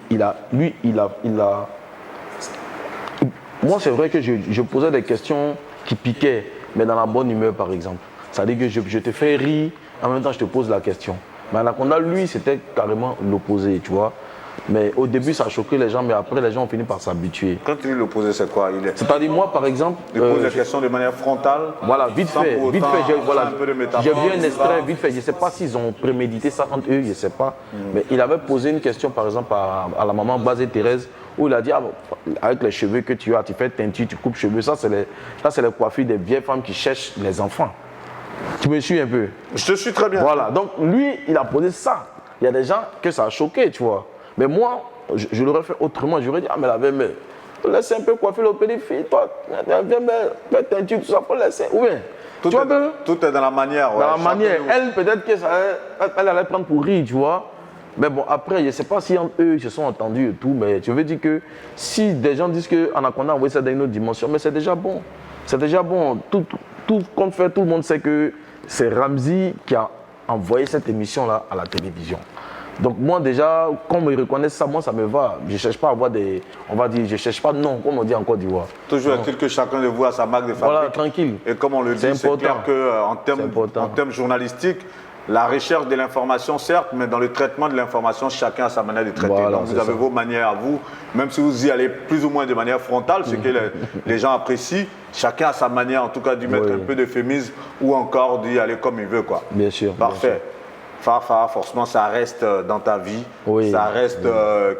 Moi, c'est vrai que je posais des questions qui piquaient, mais dans la bonne humeur, par exemple. C'est-à-dire que je te fais rire en même temps, je te pose la question. Mais Anaconda, lui, c'était carrément l'opposé, tu vois. Mais au début, ça a choqué les gens, mais après, les gens ont fini par s'habituer. Quand tu dis l'opposé, c'est quoi? C'est-à-dire, moi, par exemple. Il pose la question de manière frontale. Voilà, vite fait, Voilà, j'ai vu un extrait, vite fait. Je ne sais pas s'ils ont prémédité ça entre eux, je ne sais pas. Mais il avait posé une question, par exemple, à la maman Bazé Thérèse, où il a dit, avec les cheveux que tu as, tu fais teinture, tu coupes cheveux. Ça, c'est les coiffures des vieilles femmes qui cherchent les enfants. Tu me suis un peu? Je te suis très bien. Voilà, donc lui, il a posé ça. Il y a des gens que ça a choqué, tu vois. Mais moi, je l'aurais fait autrement. J'aurais dit, mais la mais laisse un peu coiffer le pédophile, toi, viens, fais teinture, tout ça, faut laisser. Ou bien, tout est dans la manière. Ouais, dans la manière. Elle, peut-être qu'elle allait prendre pour rire, tu vois. Mais bon, après, je ne sais pas si entre eux, ils se sont entendus et tout, mais je veux dire que si des gens disent qu'Anaconda a envoyé ça dans une autre dimension, mais c'est déjà bon. C'est déjà bon. Tout compte fait, tout le monde sait que c'est Ramzy qui a envoyé cette émission-là à la télévision. Donc moi déjà, quand on me reconnaît ça, moi ça me va. Je ne cherche pas à avoir des... On va dire, je ne cherche pas de nom, comme on dit en Côte d'Ivoire. Toujours est-il que chacun de vous a sa marque de fabrique. Voilà, tranquille. Et comme on le dit, c'est clair qu'en termes journalistiques, la recherche de l'information, certes, mais dans le traitement de l'information, chacun a sa manière de traiter. Voilà, donc vous avez vos manières à vous, même si vous y allez plus ou moins de manière frontale, ce que les gens apprécient, chacun a sa manière en tout cas d'y mettre un peu d'euphémisme ou encore d'y aller comme il veut, quoi. Bien sûr. Parfait. Bien sûr. Farfara, forcément, ça reste dans ta vie, ça reste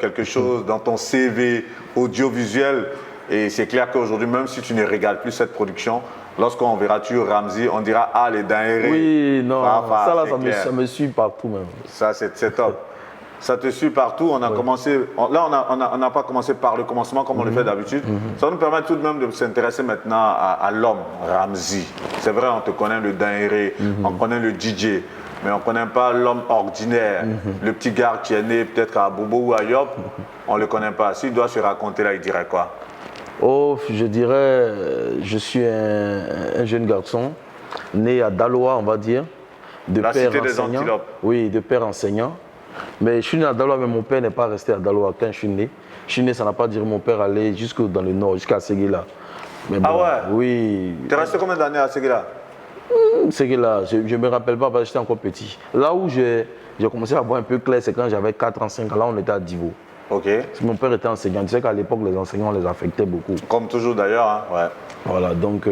quelque chose dans ton CV audiovisuel. Et c'est clair qu'aujourd'hui, même si tu ne régales plus cette production, lorsqu'on verra tu Ramzy, on dira « Ah, les dingueries ». Oui, non, Farfara, ça me suit partout même. Ça, c'est top. Ça te suit partout. On a commencé, là, on n'a pas commencé par le commencement comme on le fait d'habitude. Ça nous permet tout de même de s'intéresser maintenant à l'homme, Ramzy. C'est vrai, on te connaît le dinguerie, on connaît le DJ. Mais on ne connaît pas l'homme ordinaire, le petit gars qui est né peut-être à Bobo ou à Yop, on ne le connaît pas. S'il doit se raconter là, il dirait quoi? Oh, je dirais, je suis un jeune garçon, né à Daloa, on va dire, de la père cité enseignant. Des Antilopes. Oui, de père enseignant. Mais je suis né à Daloa, mais mon père n'est pas resté à Daloa quand je suis né. Je suis né, ça n'a pas duré, mon père allait jusque dans le nord, jusqu'à Séguéla. Mais bon, ah ouais? Oui. Tu es resté combien d'années à Séguéla? Séguéla, je ne me rappelle pas parce que j'étais encore petit. Là où j'ai commencé à voir un peu clair, c'est quand j'avais 4 ans, 5 ans. Là, on était à Divo. Ok. Mon père était enseignant. Tu sais qu'à l'époque, les enseignants, on les affectait beaucoup. Comme toujours d'ailleurs, hein? Ouais. Voilà, donc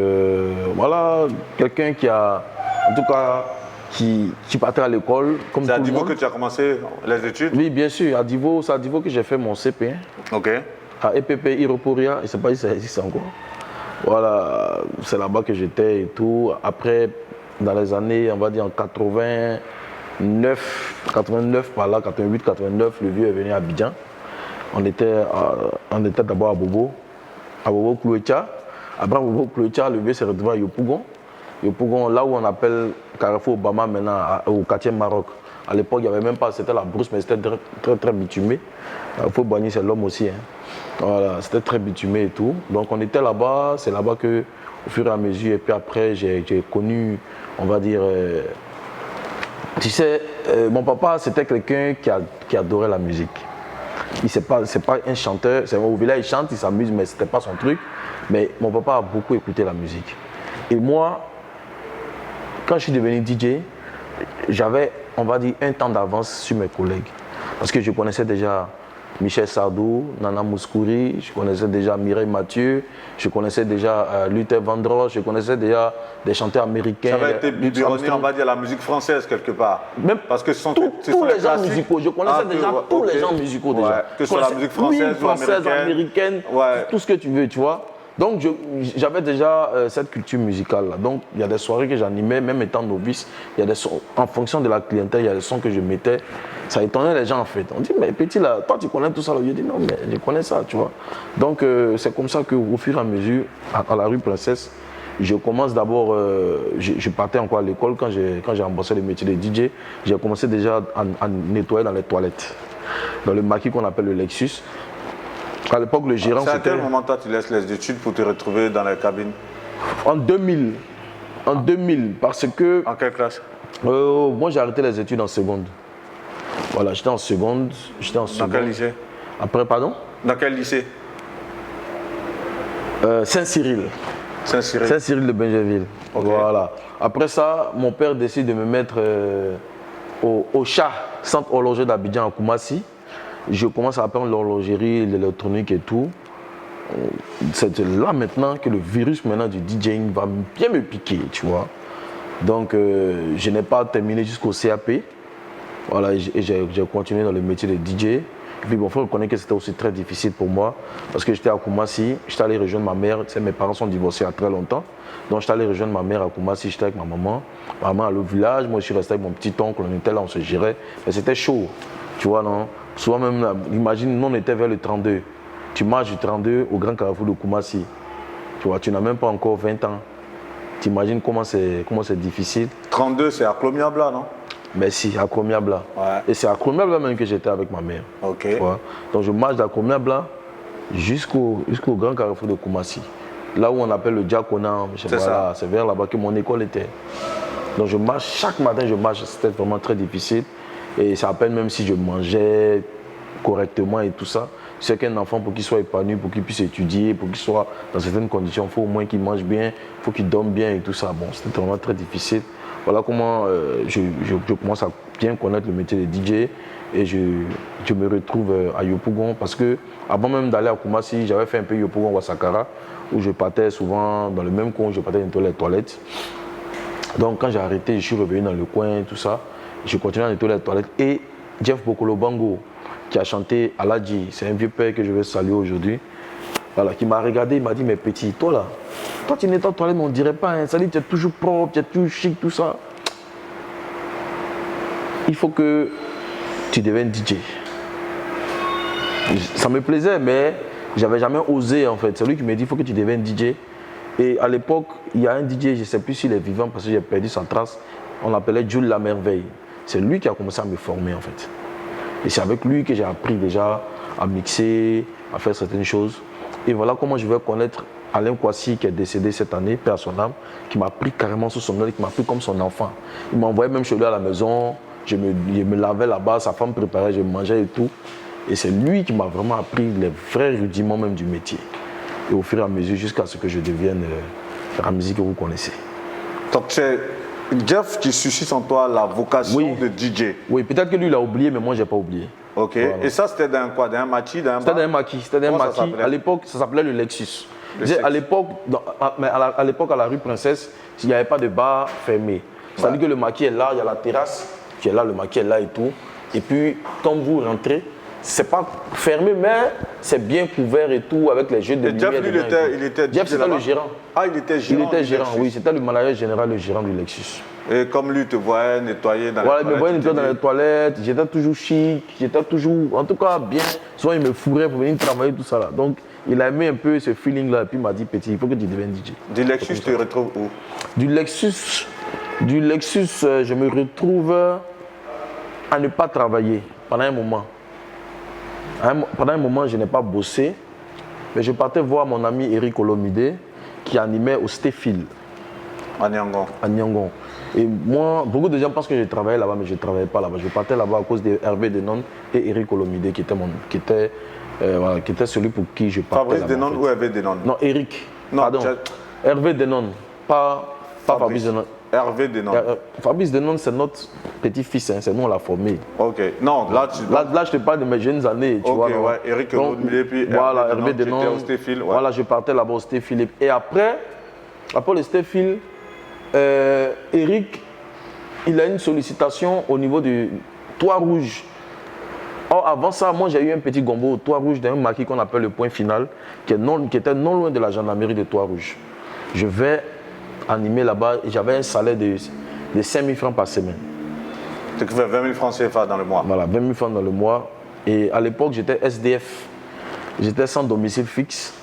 voilà, quelqu'un qui a, en tout cas, qui partait à l'école, comme tout le monde. C'est à Divo que tu as commencé les études? Oui, bien sûr. C'est à Divo que j'ai fait mon CP1. Ok. À EPP Iroporia, je ne sais pas si ça existe encore. Voilà, c'est là-bas que j'étais et tout. Après, dans les années, on va dire en 89 par là, 88, 89, le vieux est venu à Abidjan. On était d'abord à Bobo Klouetia. Après Bobo Klouetia, le vieux s'est retrouvé à Yopougon. Yopougon, là où on appelle Carrefour Obama maintenant, au quartier Maroc. À l'époque, il n'y avait même pas, c'était la brousse, mais c'était très, très bitumé. Il faut Boigny, c'est l'homme aussi. Hein. Voilà, c'était très bitumé et tout. Donc on était là-bas, c'est là-bas que, au fur et à mesure, et puis après, j'ai connu, on va dire, tu sais, mon papa, c'était quelqu'un qui adorait la musique. C'est pas un chanteur, au village il chante, il s'amuse, mais c'était pas son truc. Mais mon papa a beaucoup écouté la musique. Et moi, quand je suis devenu DJ, j'avais, on va dire, un temps d'avance sur mes collègues. Parce que je connaissais déjà Michel Sardou, Nana Mouskouri, je connaissais déjà Mireille Mathieu, je connaissais déjà Luther Vandross, je connaissais déjà des chanteurs américains. Ça avait été biberonné, on va dire, la musique française quelque part. Même parce que ce sont tous les gens musicaux, je connaissais déjà tous les gens musicaux déjà. Que ce soit la musique française ou américaine, tout ce que tu veux, tu vois. Donc j'avais déjà cette culture musicale là. Donc il y a des soirées que j'animais, même étant novice, il y a des sons, en fonction de la clientèle, il y a des sons que je mettais. Ça étonnait les gens en fait. On dit mais petit là, toi tu connais tout ça là. Je dis non mais je connais ça, tu vois. Donc c'est comme ça qu'au fur et à mesure, à la rue Princesse, je commence d'abord, je partais encore à l'école quand j'ai embrassé le métier de DJ. J'ai commencé déjà à nettoyer dans les toilettes, dans le maquis qu'on appelle le Lexus. À l'époque, le gérant, c'était... à quel moment toi tu laisses les études pour te retrouver dans la cabine? En 2000. En 2000, parce que... En quelle classe? Moi, j'ai arrêté les études en seconde. Voilà, j'étais en seconde. Dans quel lycée? Après, pardon? Dans quel lycée? Saint-Cyril. Saint-Cyril. Saint-Cyril de Benjerville. Ok. Voilà. Après ça, mon père décide de me mettre au CHA, centre horloger d'Abidjan à Koumassi. Je commence à apprendre l'horlogerie, l'électronique et tout. C'est là maintenant que le virus maintenant du DJing va bien me piquer, tu vois. Donc je n'ai pas terminé jusqu'au CAP. Voilà, et j'ai continué dans le métier de DJ. Et puis bon, il faut reconnaître que c'était aussi très difficile pour moi parce que j'étais à Koumassi, j'étais allé rejoindre ma mère. Tu sais, mes parents sont divorcés il y a très longtemps. Donc j'étais allé rejoindre ma mère à Koumassi, j'étais avec ma maman. Ma maman allait au village, moi je suis resté avec mon petit oncle, on était là, on se gérait. Mais c'était chaud, tu vois, non? Souvent même, imagine, nous on était vers le 32. Tu marches du 32 au grand carrefour de Koumassi. Tu vois, tu n'as même pas encore 20 ans. Tu imagines comment c'est difficile. 32, c'est à Clomiabla, non? Merci, à Kromiabla. Ouais. Et c'est à Kromiabla même que j'étais avec ma mère. Ok. Tu vois. Donc je marche de Kromiabla jusqu'au grand carrefour de Koumassi. Là où on appelle le Diaconat, voilà, c'est vers là-bas que mon école était. Donc je marche, chaque matin je marche, c'était vraiment très difficile. Et c'est à peine même si je mangeais correctement et tout ça. C'est qu'un enfant, pour qu'il soit épanoui, pour qu'il puisse étudier, pour qu'il soit dans certaines conditions, il faut au moins qu'il mange bien, il faut qu'il dorme bien et tout ça. Bon, c'était vraiment très difficile. Voilà comment je commence à bien connaître le métier de DJ et je me retrouve à Yopougon parce que avant même d'aller à Koumassi, j'avais fait un peu Yopougon Wasakara où je partais souvent dans le même coin où je partais dans les toilettes. Donc quand j'ai arrêté, je suis revenu dans le coin, tout ça. Je continuais à nettoyer les toilettes et Jeff Bokolo Bango qui a chanté Aladji, c'est un vieux père que je vais saluer aujourd'hui. Voilà, qui m'a regardé, il m'a dit, mais petit, toi tu nettoies les toilettes, mais on ne dirait pas, hein, ça dit tu es toujours propre, tu es toujours chic, tout ça. Il faut que tu deviennes DJ. Ça me plaisait, mais j'avais jamais osé en fait. C'est lui qui m'a dit, il faut que tu deviennes DJ. Et à l'époque, il y a un DJ, je ne sais plus s'il est vivant parce que j'ai perdu sa trace, on l'appelait Jules La Merveille. C'est lui qui a commencé à me former en fait. Et c'est avec lui que j'ai appris déjà à mixer, à faire certaines choses. Et voilà comment je vais connaître Alain Kouassi qui est décédé cette année, paix à son âme, qui m'a pris carrément sous son aile, qui m'a pris comme son enfant. Il m'envoyait même chez lui à la maison, je me lavais là-bas, sa femme préparait, je mangeais et tout. Et c'est lui qui m'a vraiment appris les vrais rudiments même du métier. Et au fur et à mesure, jusqu'à ce que je devienne Ramzi que vous connaissez. Donc c'est Jeff qui suscite en toi la vocation de DJ. Oui, peut-être que lui il a oublié, mais moi je n'ai pas oublié. Ok. Voilà. Et ça c'était dans quoi? Dans un maquis, dans un bar? C'était dans un maquis. C'était dans un maquis. À l'époque, ça s'appelait le Lexus. À l'époque, à la rue Princesse, il n'y avait pas de bar fermé. C'est-à-dire que le maquis est là, il y a la terrasse qui est là, le maquis est là et tout. Et puis, quand vous rentrez, c'est pas fermé, mais c'est bien couvert et tout, avec les jeux de lumière. Jeff, c'était le gérant. Ah, il était gérant? Il était gérant, oui. C'était le manager général, le gérant du Lexus. Et comme lui te voyait nettoyer dans les toilettes. Il me voyait nettoyer dans les toilettes, j'étais toujours chic, j'étais toujours, en tout cas bien. Souvent il me fourrait pour venir travailler, tout ça là. Donc il a aimé un peu ce feeling là, et puis il m'a dit, petit, il faut que tu deviennes DJ. Du Lexus, tu te retrouves où? Du Lexus, je me retrouve à ne pas travailler pendant un moment. Pendant un moment, je n'ai pas bossé, mais je partais voir mon ami Eric Olomide qui animait au Stéphile. À Niangon. À Niangon. Et moi, beaucoup de gens pensent que je travaillais là-bas, mais je ne travaillais pas là-bas. Je partais là-bas à cause de Hervé Denon et Eric Olomide, qui était celui pour qui je partais. Fabrice Denon ou Hervé Denon? Non, Eric. Non, pardon. Hervé Denon, pas Fabrice Denon. Hervé Denon. Fabrice Denon, c'est notre petit-fils, hein, c'est nous on l'a formé. Ok, non, là, je te parle de mes jeunes années. Tu vois, ouais, Eric Olomide, puis voilà, Hervé Denon. Au Stéphile. Ouais. Voilà, je partais là-bas au Stéphile. Et après le Stéphile, Eric, il a une sollicitation au niveau du Toit Rouge. Or, avant ça, moi j'ai eu un petit gombo au Toit Rouge d'un maquis qu'on appelle le Point Final, qui était non loin de la gendarmerie de Toit Rouge. Je vais animer là-bas et j'avais un salaire de 5 000 francs par semaine. Tu fais 20 000 francs CFA dans le mois? Voilà, 20 000 francs dans le mois. Et à l'époque, j'étais SDF. J'étais sans domicile fixe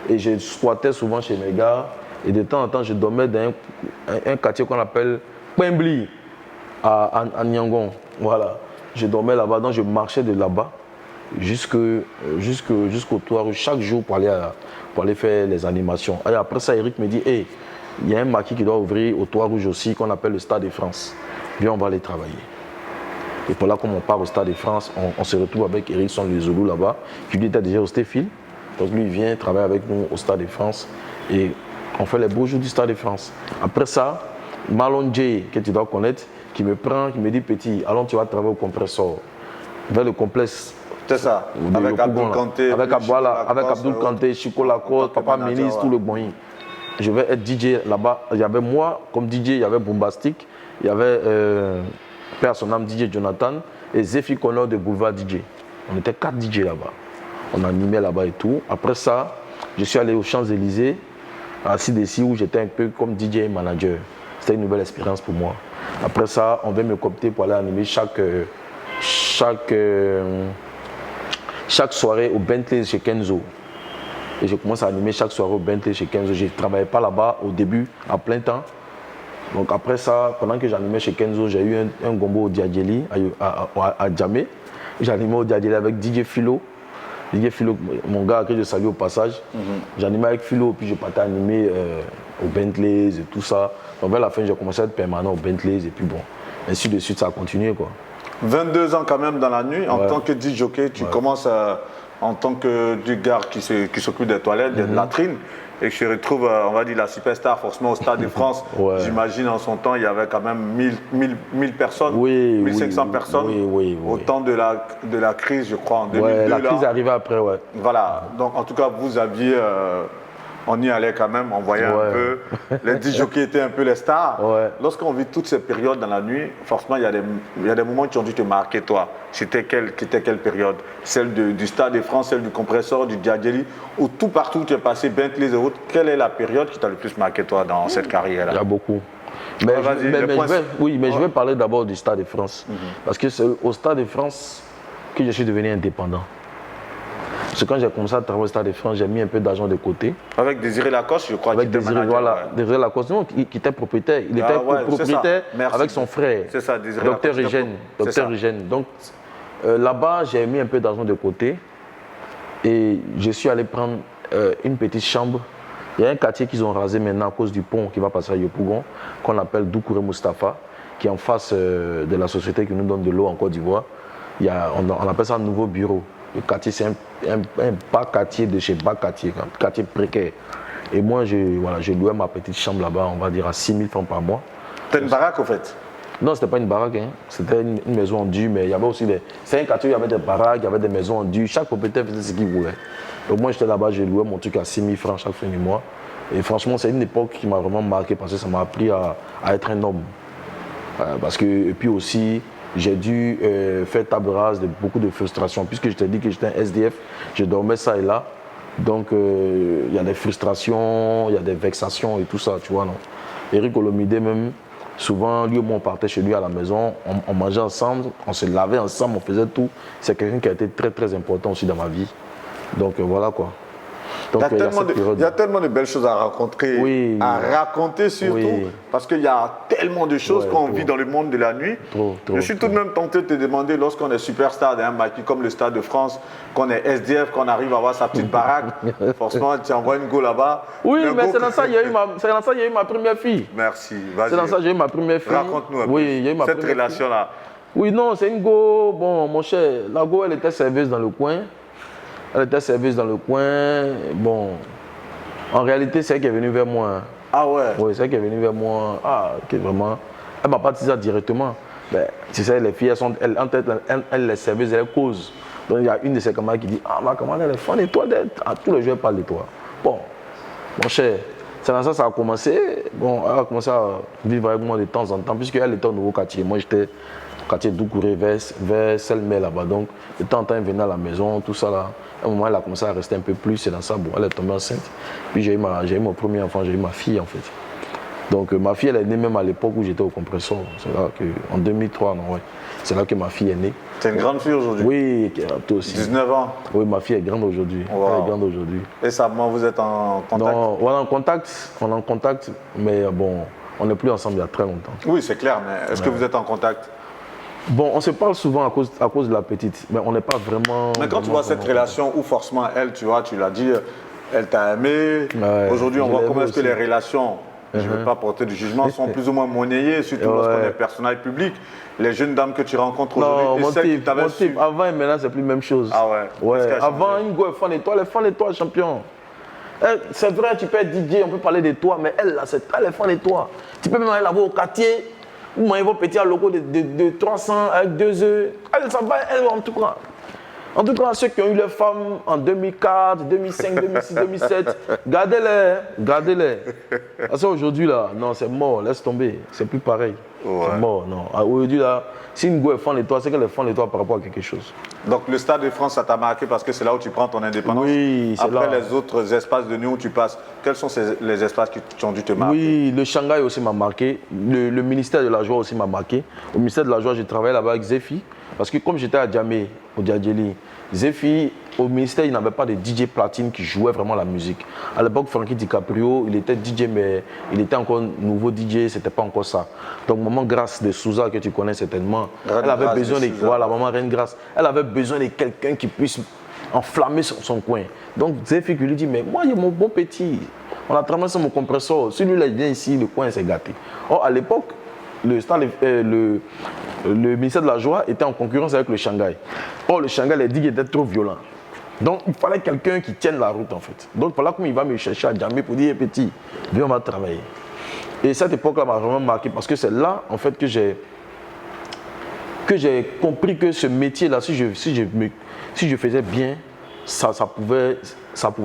et je squattais souvent chez mes gars. Et de temps en temps, je dormais dans un quartier qu'on appelle Pembli, à Niangon. Voilà. Je dormais là-bas, donc je marchais de là-bas jusqu'au Toit Rouge chaque jour pour aller faire les animations. Et après ça, Eric me dit, hey, il y a un maquis qui doit ouvrir au Toit Rouge aussi, qu'on appelle le Stade de France. Viens, on va aller travailler. Et pour là, comme on part au Stade de France, on se retrouve avec Eric Son Lezolou là-bas, qui lui était déjà au Stéphile. Donc lui, il vient travailler avec nous au Stade de France. Et On fait les beaux jours du Stade de France. Après ça, Marlon J, que tu dois connaître, qui me prend, qui me dit petit, allons, tu vas travailler au compresseur. Vers le complexe. C'est ça. Avec Abdoul Kanté. Avec Abdoul Kanté, Chico Lacoste, Papa Ministre, tout le boing. Je vais être DJ là-bas. Il y avait moi comme DJ, il y avait Bombastic, il y avait Père son âme DJ Jonathan et Zephy Connor de Boulevard DJ. On était 4 DJ là-bas. On animait là-bas et tout. Après ça, je suis allé aux Champs-Élysées, à CDC, où j'étais un peu comme DJ et manager. C'était une nouvelle expérience pour moi. Après ça, on veut me coopter pour aller animer chaque soirée au Bentley chez Kenzo. Et je commence à animer chaque soirée au Bentley chez Kenzo. Je ne travaillais pas là-bas au début, à plein temps. Donc après ça, pendant que j'animais chez Kenzo, j'ai eu un gombo au Diadjeli, à Djamé. J'animais au Diadjeli avec DJ Philo. DJ Philo, mon gars que je salue au passage. J'animais avec Philo, puis je partais animer au Bentley et tout ça. Donc vers la fin, j'ai commencé à être permanent au Bentley et puis bon, ainsi de suite, ça a continué quoi. 22 ans quand même dans la nuit, en tant que DJ jockey, tu commences en tant que du gars qui s'occupe des toilettes, des latrines, et que je retrouve, on va dire, la superstar forcément au Stade de France. J'imagine en son temps, il y avait quand même 1000 personnes, 1500 personnes, au temps de la crise, je crois, en 2002. La crise est arrivée après, Voilà, donc en tout cas, vous aviez... on y allait quand même, on voyait un peu, les DJ qui étaient un peu les stars. Lorsqu'on vit toutes ces périodes dans la nuit, forcément, il y a des moments qui ont dû te marquer, toi. C'était quelle période? Celle du Stade de France, celle du compresseur, du Diadjeli, ou tout partout où tu es passé, Bentley et autres. Quelle est la période qui t'a le plus marqué, toi, dans cette carrière-là? Il y a beaucoup. Mais je vais parler d'abord du Stade de France. Parce que c'est au Stade de France que je suis devenu indépendant. Parce que quand j'ai commencé à travailler au Stade de France, j'ai mis un peu d'argent de côté. Avec Désiré Lacoste, je crois. Avec Désiré, Désiré Lacoste, non, qui était propriétaire. Il était propriétaire avec son frère. C'est ça, Désiré Docteur Eugène. Donc là-bas, j'ai mis un peu d'argent de côté. Et je suis allé prendre une petite chambre. Il y a un quartier qu'ils ont rasé maintenant à cause du pont qui va passer à Yopougon, qu'on appelle Doukouré Moustapha, qui est en face de la société qui nous donne de l'eau en Côte d'Ivoire. On appelle ça un nouveau bureau. Le quartier, c'est un bas quartier de chez bas quartier, un quartier précaire. Et moi, je louais ma petite chambre là-bas, on va dire à 6 000 francs par mois. C'était une baraque, au fait? Non, c'était pas une baraque, hein. C'était une maison en dur, mais il y avait aussi c'est un quartier où il y avait des baraques, il y avait des maisons en dur. Chaque propriétaire faisait ce qu'il voulait. Donc moi, j'étais là-bas, je louais mon truc à 6 000 francs chaque fin du mois. Et franchement, c'est une époque qui m'a vraiment marqué parce que ça m'a appris à être un homme. Et puis aussi, j'ai dû faire table rase de beaucoup de frustration. Puisque je t'ai dit que j'étais un SDF, je dormais ça et là. Donc, il y a des frustrations, il y a des vexations et tout ça, tu vois, non. Eric Olomide même, souvent, lui et moi, on partait chez lui à la maison, on mangeait ensemble, on se lavait ensemble, on faisait tout. C'est quelqu'un qui a été très, très important aussi dans ma vie. Donc, voilà quoi. Donc, il y a tellement de belles choses à raconter, à raconter surtout, parce qu'il y a tellement de choses qu'on vit dans le monde de la nuit. Je suis tout de même tenté de te demander, lorsqu'on est superstar d'un match comme le Stade de France, qu'on est SDF, qu'on arrive à avoir sa petite baraque, forcément, tu envoies une go là-bas. Oui, mais c'est dans ça qu'il y a eu ma première fille. Merci, vas-y. C'est dans ça que j'ai eu ma première fille. Raconte-nous un peu cette relation-là. Oui, non, c'est une go, bon, mon cher, la go, elle était serveuse dans le coin. Elle était serveuse dans le coin. Bon, en réalité, c'est elle qui est venue vers moi. Ah ouais? Oui, c'est elle qui est venue vers moi. Ah, ok, vraiment. Elle m'a pas dit ça directement. Mais tu sais, les filles, elles les serveuses, elles causent. Donc il y a une de ses camarades qui dit, ah, ma camarade, elle est fan de toi. Tous les jours, elle parle de toi. Bon, mon cher, c'est dans ça que ça a commencé. Bon, elle a commencé à vivre avec moi de temps en temps, puisqu'elle était au nouveau quartier. Moi, j'étais au quartier Doukouré, vers Selmé là-bas. Donc, de temps en temps, elle venait à la maison, tout ça là. À un moment, elle a commencé à rester un peu plus, c'est dans ça, bon, elle est tombée enceinte. Puis j'ai eu mon premier enfant, j'ai eu ma fille en fait. Donc ma fille, elle est née même à l'époque où j'étais au compresseur. C'est là en 2003, non, ouais. C'est là que ma fille est née. C'est une grande fille aujourd'hui? Oui, toi aussi. 19 ans? Oui, ma fille est grande aujourd'hui. Wow. Elle est grande aujourd'hui. Et ça, vous êtes en contact? Non, on est en contact, mais bon, on n'est plus ensemble il y a très longtemps. Oui, c'est clair, mais est-ce que vous êtes en contact? Bon, on se parle souvent à cause de la petite, mais on n'est pas vraiment... Mais quand tu vois cette relation où forcément elle, tu vois, tu l'as dit, elle t'a aimé. Ouais, aujourd'hui, on voit comment est-ce que les relations, je ne veux pas porter de jugement, sont plus ou moins monnayées, surtout lorsqu'on est personnage public. Les jeunes dames que tu rencontres aujourd'hui, mon type, avant et maintenant, c'est plus la même chose. Ah ouais? Ouais. Avant, une go est fan de toi, elle est fan de toi, champion. C'est vrai, tu peux être DJ, on peut parler de toi, mais elle, là, elle est fan de toi. Tu peux même aller la voir au quartier, vous mangez vos petits locaux de 300 avec 2 œufs. Elle s'en va, elle, en tout cas. En tout cas, ceux qui ont eu leurs femmes en 2004, 2005, 2006, 2007, gardez-les, gardez-les. Parce qu'aujourd'hui, là, non, c'est mort, laisse tomber, c'est plus pareil. Ouais. C'est mort, non. Aujourd'hui, là, si une go est fan de toi, c'est qu'elle est fan de toi par rapport à quelque chose. Donc, le Stade de France, ça t'a marqué parce que c'est là où tu prends ton indépendance. Oui, c'est là. Après, les autres espaces de nuit où tu passes, quels sont les espaces qui ont dû te marquer? Oui, le Shanghai aussi m'a marqué. Le ministère de la Joie aussi m'a marqué. Au ministère de la Joie, j'ai travaillé là-bas avec Zephy. Parce que comme j'étais à Djamé, au Djadjeli, Zephy, au ministère, il n'avait pas de DJ platine qui jouait vraiment la musique. À l'époque, Frankie DiCaprio, il était DJ, mais il était encore nouveau DJ, c'était pas encore ça. Donc, maman Grâce de Souza, que tu connais certainement, elle avait besoin de. Voilà, maman Reine Grâce, elle avait besoin de quelqu'un qui puisse enflammer son coin. Donc, Zephy lui dit, mais moi, il y a mon bon petit. On a traversé mon compresseur. Celui-là, il vient ici, le coin s'est gâté. Or, à l'époque, le ministère de la Joie était en concurrence avec le Shanghai. Or, le Shanghai, les digues étaient trop violents. Donc, il fallait quelqu'un qui tienne la route, en fait. Donc, voilà comment il va me chercher à Djamé pour dire, petit, viens, on va travailler. Et cette époque-là m'a vraiment marqué parce que c'est là, en fait, que j'ai compris que ce métier-là, si je faisais bien, ça pouvait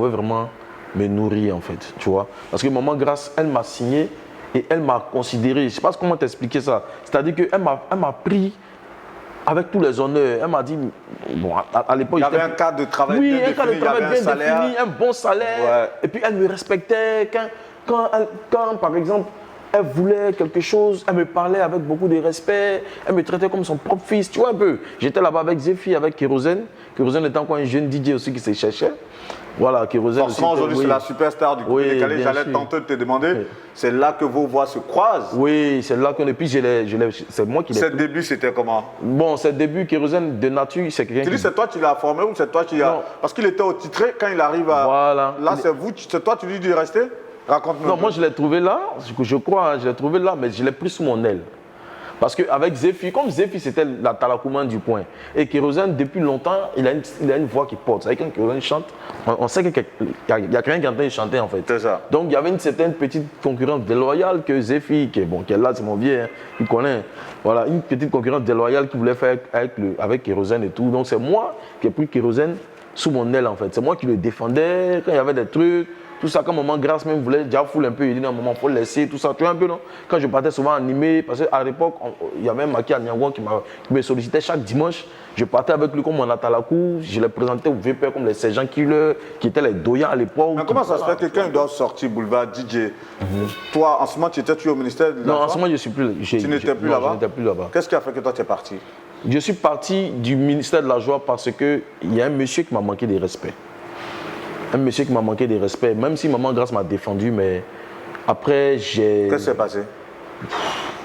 vraiment me nourrir, en fait, tu vois. Parce que Maman Grâce, elle m'a signé et elle m'a considéré. Je ne sais pas comment t'expliquer ça. C'est-à-dire qu'elle m'a pris avec tous les honneurs. Elle m'a dit, bon, à l'époque... Il y avait un cadre de travail bien défini, un cadre de travail bien défini, un bon salaire. Ouais. Et puis elle me respectait. Quand, par exemple, elle voulait quelque chose, elle me parlait avec beaucoup de respect, elle me traitait comme son propre fils, tu vois un peu. J'étais là-bas avec Zephy, avec Kérosène. Kérosène était encore un jeune DJ aussi qui se cherchait. Voilà, Kérosène. Forcément, aujourd'hui, c'est la superstar du coupé décalé. J'allais tenter de te demander, c'est là que vos voix se croisent. Oui, c'est là qu'on est. Puis c'est moi qui l'ai. Ses débuts, c'était comment? Bon, ses débuts, Kérosène de nature, c'est quelqu'un. Tu dis, c'est toi qui l'as formé ou c'est toi qui l'as. Parce qu'il était au titré, quand il arrive à. Voilà. Là, c'est toi, tu lui dis de rester? Raconte-nous. Non, moi je l'ai trouvé là, je crois, je l'ai trouvé là, mais je l'ai pris sous mon aile. Parce qu'avec Zephy, comme Zephy c'était la Talakoumane du coin, et Kérosène depuis longtemps, il a une voix qui porte. C'est-à-dire quand Kérosène chante, on sait qu'il y a quelqu'un qui est en train de chanter en fait. C'est ça. Donc il y avait une certaine petite concurrence déloyale que Zephy, qui est là, c'est mon vieux, hein, il connaît. Voilà, une petite concurrence déloyale qu'il voulait faire avec Kérosène et tout. Donc c'est moi qui ai pris Kérosène sous mon aile en fait. C'est moi qui le défendais quand il y avait des trucs. Tout ça, quand Maman Grâce même voulait déjà fouler un peu, il dit non, maman, il faut le laisser, tout ça, tu vois un peu, non? Quand je partais souvent animé, parce qu'à l'époque, il y avait un Maki Niangouan qui me sollicitait chaque dimanche. Je partais avec lui comme on attend la cour, je les présentais au VP comme les sergents killers, qui étaient les doyens à l'époque. Mais comment ça se fait que quelqu'un doit sortir boulevard DJ? Toi, en ce moment, tu étais au ministère de la Non, en ce moment, je ne suis plus. Tu n'étais plus là-bas? Je n'étais plus là-bas. Qu'est-ce qui a fait que toi, tu es parti? Je suis parti du ministère de la Joie parce qu'il y a un monsieur qui m'a manqué de respect. Un monsieur qui m'a manqué de respect, même si Maman Grâce m'a défendu, mais après j'ai... Qu'est-ce qui s'est passé?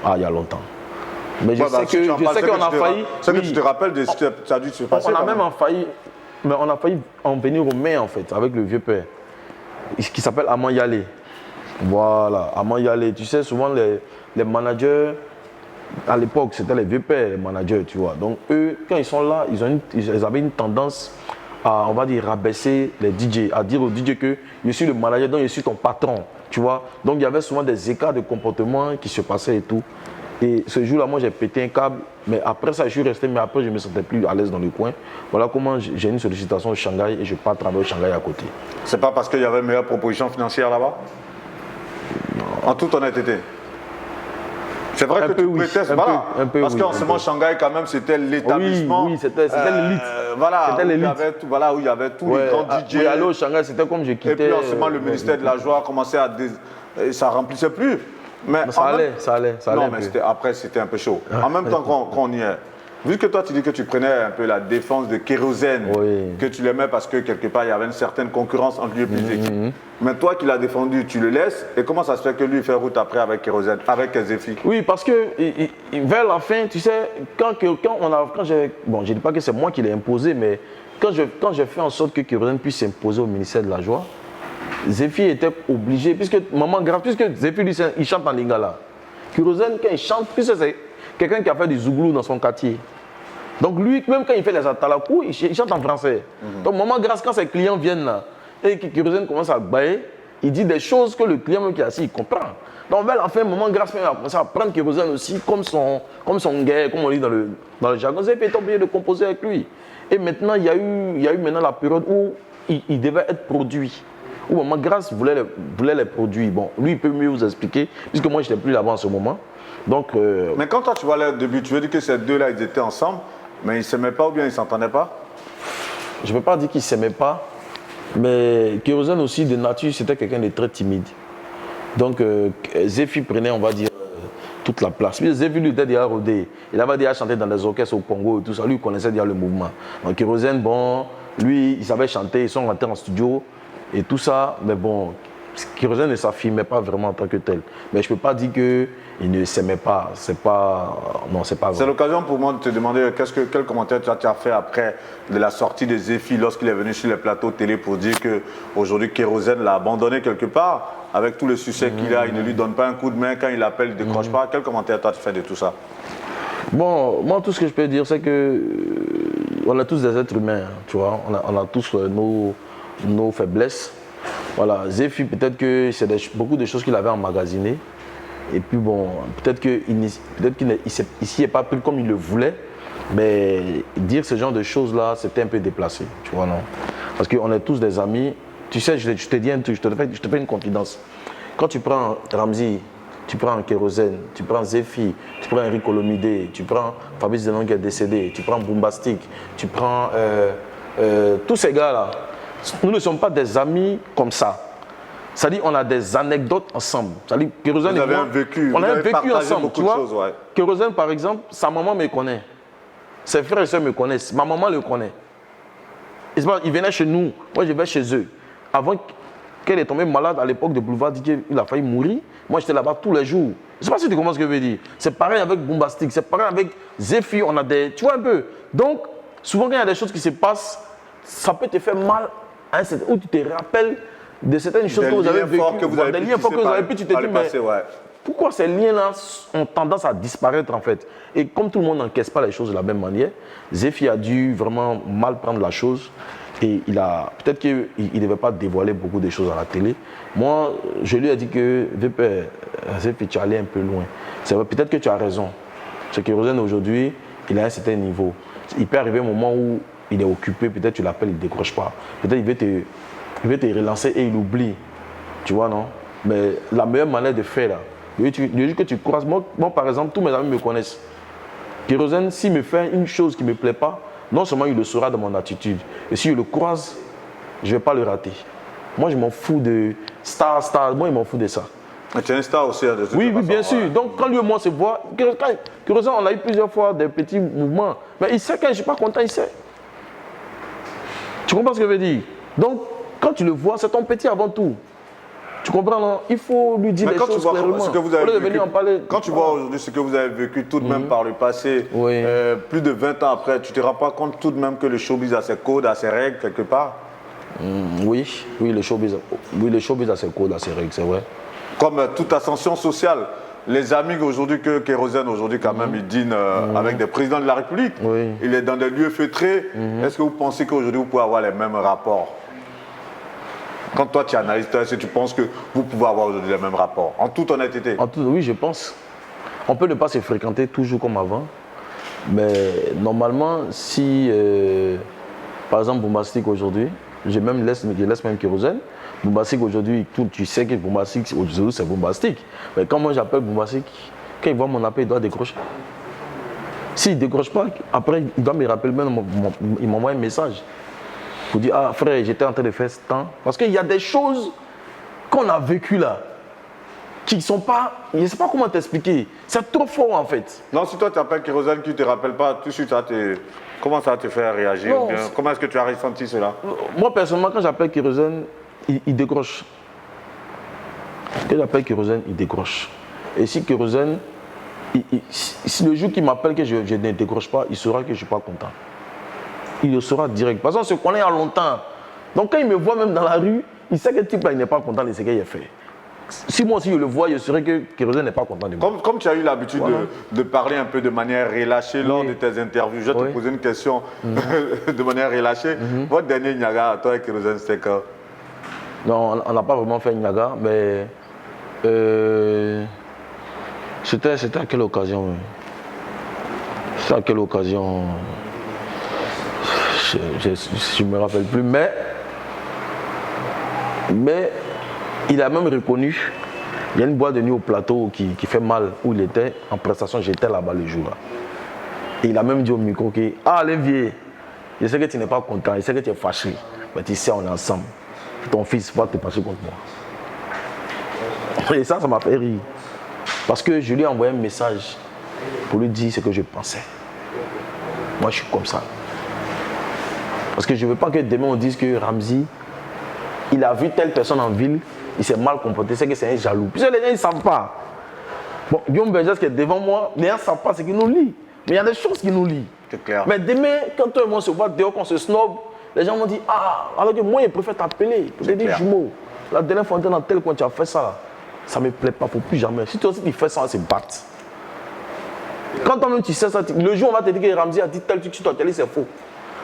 Ah, il y a longtemps. Mais je sais qu'on a failli... C'est que tu te rappelles de ce que ça a dû se passer? On a même failli... Mais on a failli en venir au maire en fait, avec le vieux père, qui s'appelle Aman Yalé. Voilà, Aman Yalé. Tu sais, souvent les managers, à l'époque, c'était les vieux pères, les managers, tu vois. Donc eux, quand ils sont là, ils avaient une tendance à, on va dire, rabaisser les DJ, à dire aux DJ que je suis le manager, donc je suis ton patron, tu vois. Donc il y avait souvent des écarts de comportement qui se passaient et tout. Et ce jour-là, moi, j'ai pété un câble, mais après ça, je suis resté, mais après, je ne me sentais plus à l'aise dans le coin. Voilà comment j'ai une sollicitation au Shanghai et je pars travailler au Shanghai à côté. C'est pas parce qu'il y avait une meilleure proposition financière là-bas? En toute honnêteté. C'est vrai que tu prêtais, voilà. Parce qu'en ce moment, Shanghai, quand même, c'était l'établissement. Oui, c'était l'élite. Voilà, où il y avait tous les grands DJ. Oui, aller au Shanghai, c'était comme je quittais. Et puis en ce moment, le ministère de la Joie commençait à... Ça remplissait plus. Mais ça allait. Non, mais après, c'était un peu chaud. En même temps qu'on y est, vu que toi, tu dis que tu prenais un peu la défense de Kérosène, que tu l'aimais parce que quelque part, il y avait une certaine concurrence entre lui et les équipes. Mais toi qui l'as défendu, tu le laisses. Et comment ça se fait que lui fait route après avec Kérosène, avec Zephy? Oui, parce que vers la fin, tu sais, bon, je ne dis pas que c'est moi qui l'ai imposé, mais quand j'ai fait en sorte que Kérosène puisse s'imposer au ministère de la Joie, Zephy était obligé, puisque Zephy, lui, il chante en lingala. Kérosène, quand il chante, puisque c'est quelqu'un qui a fait du zouglou dans son quartier. Donc lui, même quand il fait les atalakou, il chante en français. Donc Maman Grâce, quand ses clients viennent là, et que Kérosène commence à bailler, il dit des choses que le client même qui est assis, il comprend. Donc, vers la fin, un moment, Grâce même a commencé à prendre Kérosène aussi comme son gars, comme on dit dans le jargon. Zéfi est obligé de composer avec lui. Et maintenant, il y a eu maintenant la période où il devait être produit. Où Maman Grâce voulait les produits. Bon, lui, il peut mieux vous expliquer, puisque moi, je n'étais plus là-bas en ce moment. Donc, Mais quand toi, tu vois là au début, tu veux dire que ces deux-là, ils étaient ensemble, mais ils ne s'aimaient pas ou bien ils ne s'entendaient pas? je ne peux pas dire qu'ils ne s'aimaient pas, mais Kérosène aussi, de nature, c'était quelqu'un de très timide. Donc, Zéfi prenait, on va dire, toute la place. Puis Zéfi, lui, était déjà rodé. Il avait déjà chanté dans des orchestres au Congo et tout ça. Lui, il connaissait déjà le mouvement. Donc, Kérosène, bon, lui, il savait chanter, ils sont rentrés en studio et tout ça. Mais bon, Kérosène ne s'affirmait pas vraiment en tant que tel. Mais je ne peux pas dire qu'il ne s'aimait pas. C'est pas. Non, c'est pas vrai. C'est l'occasion pour moi de te demander quel commentaire tu as fait après de la sortie de Zéfi lorsqu'il est venu sur les plateaux télé pour dire qu'aujourd'hui Kérosène l'a abandonné quelque part avec tout le succès qu'il a. Il ne lui donne pas un coup de main quand il appelle, il ne décroche pas. Quel commentaire tu as fait de tout ça? Bon, moi, tout ce que je peux dire, c'est que on est tous des êtres humains, tu vois. On a tous nos faiblesses. Voilà, Zéfi, peut-être que c'est beaucoup de choses qu'il avait emmagasinées. Et puis bon, peut-être qu'il ne s'y est pas pris comme il le voulait. Mais dire ce genre de choses-là, c'était un peu déplacé, tu vois, non? Parce qu'on est tous des amis. Tu sais, je te dis un truc, je te fais une confidence. Quand tu prends Ramzi, tu prends Kérosène, tu prends Zéfi, tu prends Eric Olomide, tu prends Fabrice Zenon qui est décédé, tu prends Boombastic, tu prends tous ces gars-là. Nous ne sommes pas des amis comme ça. C'est-à-dire on a des anecdotes ensemble. C'est-à-dire Kérosène Vous avez un vécu, on a un vécu ensemble, tu vois. choses, ouais. Kérosène, par exemple, sa maman me connaît. Ses frères et soeurs me connaissent. Ma maman le connaît. Ils venaient chez nous. Moi, je vais chez eux. Avant qu'elle est tombée malade à l'époque de Boulevard DJ, il a failli mourir. Moi, j'étais là-bas tous les jours. Je ne sais pas si tu comprends ce que je veux dire. C'est pareil avec Boombastic, c'est pareil avec Zéfi. On a des. Tu vois un peu. Donc, souvent, quand il y a des choses qui se passent, ça peut te faire mal. Hein, où tu te rappelles de certaines choses que vous avez vécues. Des liens forts que vous avez vécu. Tu te dis, mais pourquoi ces liens-là ont tendance à disparaître en fait? Et comme tout le monde n'encaisse pas les choses de la même manière, Zéfi a dû vraiment mal prendre la chose. Et peut-être qu'il ne devait pas dévoiler beaucoup de choses à la télé. Moi, je lui ai dit que Zéfi, tu es allé un peu loin. C'est vrai, peut-être que tu as raison. Ce Kérosène aujourd'hui, il a un certain niveau. Il peut arriver un moment où il est occupé, peut-être tu l'appelles, il ne décroche pas. Peut-être il veut te relancer et il oublie. Tu vois, non? Mais la meilleure manière de faire, là, lui dire que tu croises. Moi, par exemple, tous mes amis me connaissent. Kérosène, s'il me fait une chose qui ne me plaît pas, non seulement il le saura de mon attitude, et si je le croise, je ne vais pas le rater. Moi, je m'en fous de star, moi, je m'en fous de ça. Mais tu es un star aussi. Oui, bien sûr. Ouais. Donc, quand lui et moi se voit, Kérosène, on a eu plusieurs fois des petits mouvements. Mais il sait quand je ne suis pas content, il sait. Tu comprends ce que je veux dire? Donc, quand tu le vois, c'est ton petit avant tout. Tu comprends, non? Il faut lui dire les choses clairement. Quand tu vois aujourd'hui ce que vous avez vécu tout de même par le passé, oui. Plus de 20 ans après, tu ne te rends pas compte tout de même que le showbiz a ses codes, a ses règles quelque part? Oui, le showbiz a ses codes, a ses règles, c'est vrai. Comme toute ascension sociale. Les amis aujourd'hui que Kérosène, aujourd'hui quand même, il dîne avec des présidents de la République. Oui. Il est dans des lieux feutrés. Est-ce que vous pensez qu'aujourd'hui vous pouvez avoir les mêmes rapports? Quand toi tu analyses, est-ce que tu penses que vous pouvez avoir aujourd'hui les mêmes rapports? En toute honnêteté? Oui, je pense. On peut ne pas se fréquenter toujours comme avant. Mais normalement, si par exemple Boombastic aujourd'hui, je laisse même Kérosène. Boombastic aujourd'hui, tu sais que Boombastic aujourd'hui c'est Boombastic. Mais quand moi j'appelle Boombastic, quand il voit mon appel, il doit décrocher. S'il ne décroche pas, après il doit me rappeler, même, il m'envoie un message. Pour dire, ah frère, j'étais en train de faire ce temps. Parce qu'il y a des choses qu'on a vécues là, qui ne sont pas, je ne sais pas comment t'expliquer. C'est trop fort en fait. Non, si toi tu appelles Kérosène qui ne te rappelle pas, tout de suite, comment ça te fait réagir? Non, comment est-ce que tu as ressenti cela? Moi personnellement, quand j'appelle Kérosène, il décroche. Quand j'appelle Kérosène, il décroche. Et si Kérosène, si le jour qu'il m'appelle que je ne décroche pas, il saura que je ne suis pas content. Il le saura direct. Parce qu'on se connaît il y a longtemps. Donc quand il me voit même dans la rue, il sait que le type là, il n'est pas content de ce qu'il a fait. Si moi aussi je le vois, je saurais que Kérosène n'est pas content de moi. Comme tu as eu l'habitude de parler un peu de manière relâchée lors de tes interviews, je vais te poser une question de manière relâchée. Votre dernier Niaga, toi et Kérosène, c'était quand? Non, on n'a pas vraiment fait Niaga, mais c'était à quelle occasion? C'était à quelle occasion? Je ne me rappelle plus, mais il a même reconnu. Il y a une boîte de nuit au plateau qui fait mal, où il était en prestation, j'étais là-bas le jour-là. Et il a même dit au micro que, ah Olivier, je sais que tu n'es pas content, je sais que tu es fâché, mais tu sais, on est ensemble. Ton fils va te fâcher contre moi. Et ça m'a fait rire. Parce que je lui ai envoyé un message pour lui dire ce que je pensais. Moi, je suis comme ça. Parce que je ne veux pas que demain on dise que Ramzy, il a vu telle personne en ville, il s'est mal comporté, c'est que c'est un jaloux. Puisque les gens, ils ne savent pas. Bon, Guillaume Bergès qui est devant moi, les gens ne savent pas ce qu'il nous lit. Mais il y a des choses qu'il nous lit. C'est clair. Mais demain, quand toi et moi on se voit dehors, qu'on se snob, les gens vont dire, ah, alors que moi, je préfère t'appeler. Je te dis, jumeau, la dernière fois, dans tel coin, tu as fait ça. Ça ne me plaît pas, il ne faut plus jamais. Si toi aussi tu fais ça, on va se battre. Quand toi-même tu sais ça, le jour où on va te dire que Ramzy a dit tel truc sur toi, télé, c'est faux.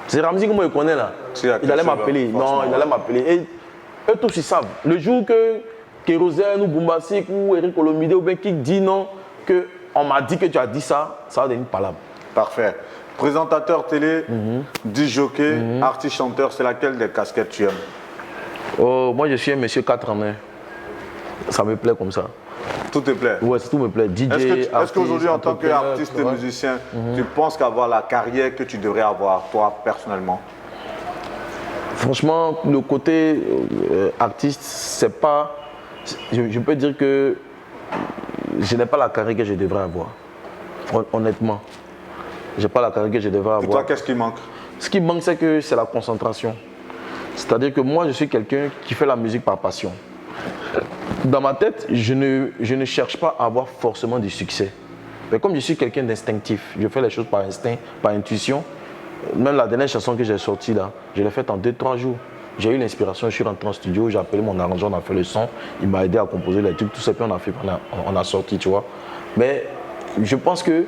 C'est Ramzy que moi je connais là. Il allait m'appeler. Non, il allait m'appeler. Et eux tous ils savent. Le jour que Kérosène ou Boumbasik ou Eric Olomide ou bien qui dit non, qu'on m'a dit que tu as dit ça, ça va devenir une palabre. Parfait. Présentateur télé, disc jockey, artiste chanteur, c'est laquelle des casquettes tu aimes? Oh, moi je suis un monsieur 4 en 1. Ça me plaît comme ça. Tout te plaît? Ouais, tout me plaît. DJ, est-ce qu'aujourd'hui, en tant qu'artiste et musicien, tu penses qu'avoir la carrière que tu devrais avoir, toi, personnellement? Franchement, le côté artiste, c'est pas... Je peux dire que je n'ai pas la carrière que je devrais avoir. Honnêtement. Je n'ai pas la carrière que je devrais avoir. Et toi, qu'est-ce qui manque? Ce qui manque, c'est que c'est la concentration. C'est-à-dire que moi, je suis quelqu'un qui fait la musique par passion. Dans ma tête, je ne cherche pas à avoir forcément du succès. Mais comme je suis quelqu'un d'instinctif, je fais les choses par instinct, par intuition. Même la dernière chanson que j'ai sortie là, je l'ai faite en 2-3 jours. J'ai eu l'inspiration, je suis rentré en studio, j'ai appelé mon arrangeur, on a fait le son, il m'a aidé à composer les trucs, tout ça, puis on a sorti, tu vois. Mais je pense que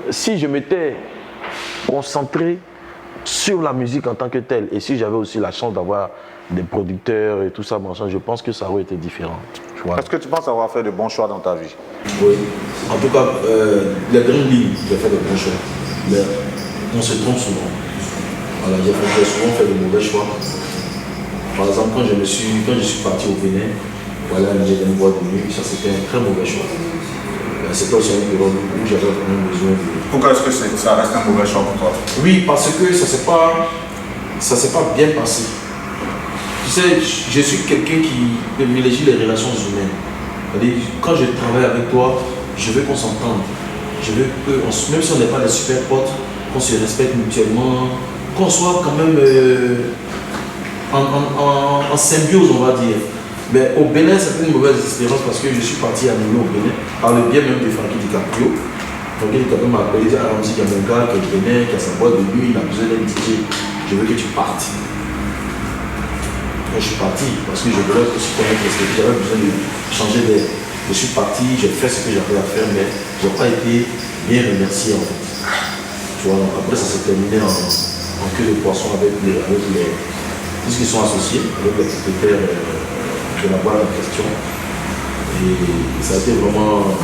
si je m'étais concentré sur la musique en tant que telle, et si j'avais aussi la chance d'avoir des producteurs et tout ça, je pense que ça aurait été différent. Est-ce que tu penses avoir fait de bons choix dans ta vie? Oui. En tout cas, les grandes lignes, j'ai fait de bons choix. Mais on se trompe souvent. Voilà, j'ai souvent fait de mauvais choix. Par exemple, quand je suis parti au Bénin, voilà, j'ai une boîte de nuit, ça c'était un très mauvais choix. C'était aussi une période où j'avais vraiment besoin de... Pourquoi est-ce que ça reste un mauvais choix pour toi? Oui, parce que ça ne s'est pas bien passé. Tu sais, je suis quelqu'un qui privilégie les relations humaines. Quand je travaille avec toi, je veux qu'on s'entende. Je veux que, même si on n'est pas des super potes, qu'on se respecte mutuellement, qu'on soit quand même en symbiose, on va dire. Mais au Bénin, c'était une mauvaise expérience parce que je suis parti à Nîmes au Bénin, par le biais même de Frankie DiCaprio. Frankie DiCaprio m'a appelé, il dit à Ramzy, il y a mon gars qui est au Bénin, qui a sa boîte de nuit, il a besoin d'un DJ. Je veux que tu partes. Moi, je suis parti parce que je voulais aussi connaître ce que j'avais besoin de changer d'air. Je suis parti, j'ai fait ce que j'avais à faire, mais je n'ai pas été bien remercié en fait. Tu vois, donc après ça s'est terminé en queue de poisson avec tous ceux qui sont associés, avec les propriétaires de la boîte en question. Et ça a été vraiment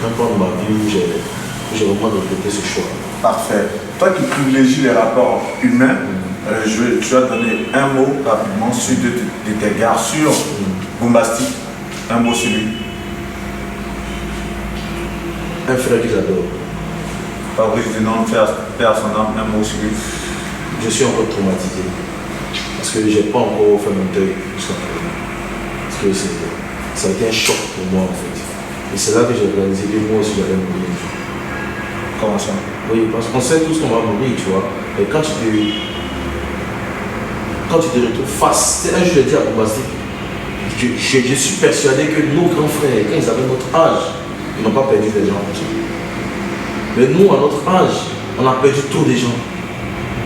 un point de ma vie où j'ai vraiment regretté ce choix. Parfait. Toi qui privilégies les rapports humains, tu vas donner un mot rapidement sur de tes gars sur Boumbastik. Un mot sur lui. Un frère que j'adore. Fabrice Denon, père son âme, un mot sur lui. Je suis encore traumatisé. Parce que je n'ai pas encore fait mon deuil jusqu'à présent. Parce que ça a été un choc pour moi en fait. Et c'est là que j'ai réalisé que moi aussi j'allais mourir. Comment ça? Oui, parce qu'on sait tous qu'on va mourir, tu vois. Et quand tu te retrouves face, c'est un jour je dis à Boumbastik, je suis persuadé que nos grands frères, quand ils avaient notre âge, ils n'ont pas perdu des gens comme ça. Mais nous, à notre âge, on a perdu trop de gens.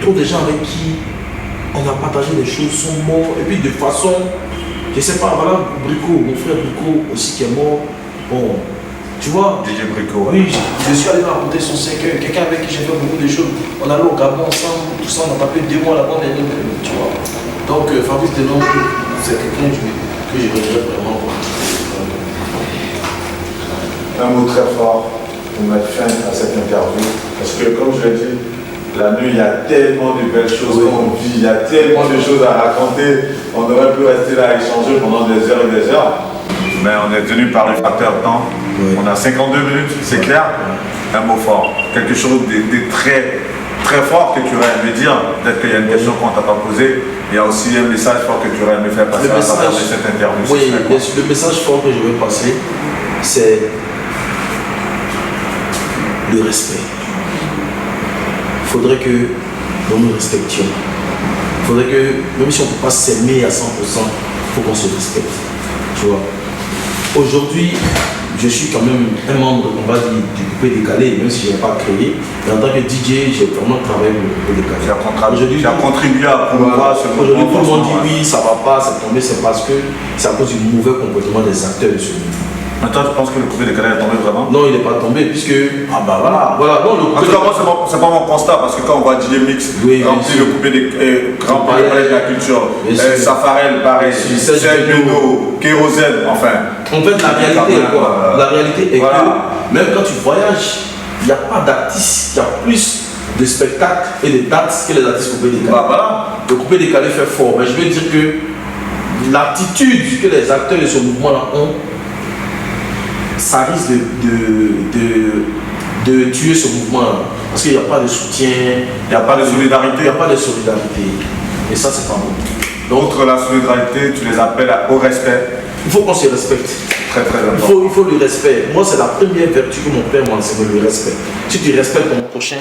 Trop de gens avec qui on a partagé des choses, sont morts. Et puis de façon, je ne sais pas, voilà Brico, mon frère Brico aussi qui est mort. Bon, tu vois. DJ Brico. Oui, je suis allé me raconter son cercueil. Quelqu'un avec qui j'ai fait beaucoup de choses. On allait au Gabon ensemble, tout ça, on a tapé 2 mois là-bas, tu vois. Donc Fabrice Denon, c'est quelqu'un que je regrette vraiment. Un mot très fort pour mettre fin à cette interview. Parce que, comme je l'ai dit, la nuit, il y a tellement de belles choses qu'on vit, il y a tellement de choses à raconter. On aurait pu rester là à échanger pendant des heures et des heures. Mais on est tenu par le facteur temps. On a 52 minutes, c'est clair. Un mot fort. Quelque chose de très, très fort que tu aurais aimé dire. Peut-être qu'il y a une question qu'on ne t'a pas posée. Il y a aussi un message fort que tu aurais aimé faire passer à travers cette interview. Oui, le message fort que je veux passer, c'est le respect. Il faudrait que nous nous respections. Il faudrait que, même si on ne peut pas s'aimer à 100%, il faut qu'on se respecte. Tu vois. Aujourd'hui, je suis quand même un membre, on va dire, du coupé décalé, même si je n'ai pas créé. Mais en tant que DJ, j'ai vraiment travaillé pour le coupé décalé. Tu as contribué à promouvoir ce mouvement. Aujourd'hui, tout le monde dit oui, ça ne va pas, c'est tombé, c'est parce que c'est à cause du mauvais comportement des acteurs de ce mouvement. Maintenant, tu penses que le coupé décalé est tombé vraiment? Non, il n'est pas tombé, puisque. Ah bah voilà. Non, le en tout cas, moi, c'est pas mon constat, parce que quand on voit DJ Mix, rempli le coupé décalé, rempli le palais de la culture, Safarel, pareil, Serge Beno, Kérosène, enfin. En fait, la réalité est quoi? La réalité est que même quand tu voyages, il n'y a pas d'artistes, il y a plus de spectacles et de dates que les artistes coupés décalés. Bah, voilà. Le coupé décalé fait fort, mais je veux dire que l'attitude que les acteurs de ce mouvement-là ont, ça risque de tuer ce mouvement parce qu'il n'y a pas de soutien, il n'y a pas de solidarité. Il n'y a pas de solidarité. Et ça, c'est pas bon. Donc, outre la solidarité, tu les appelles au respect. Il faut qu'on se respecte. Très très important. Il faut le respect. Moi, c'est la première vertu que mon père m'a enseigné, le respect. Si tu respectes ton prochain.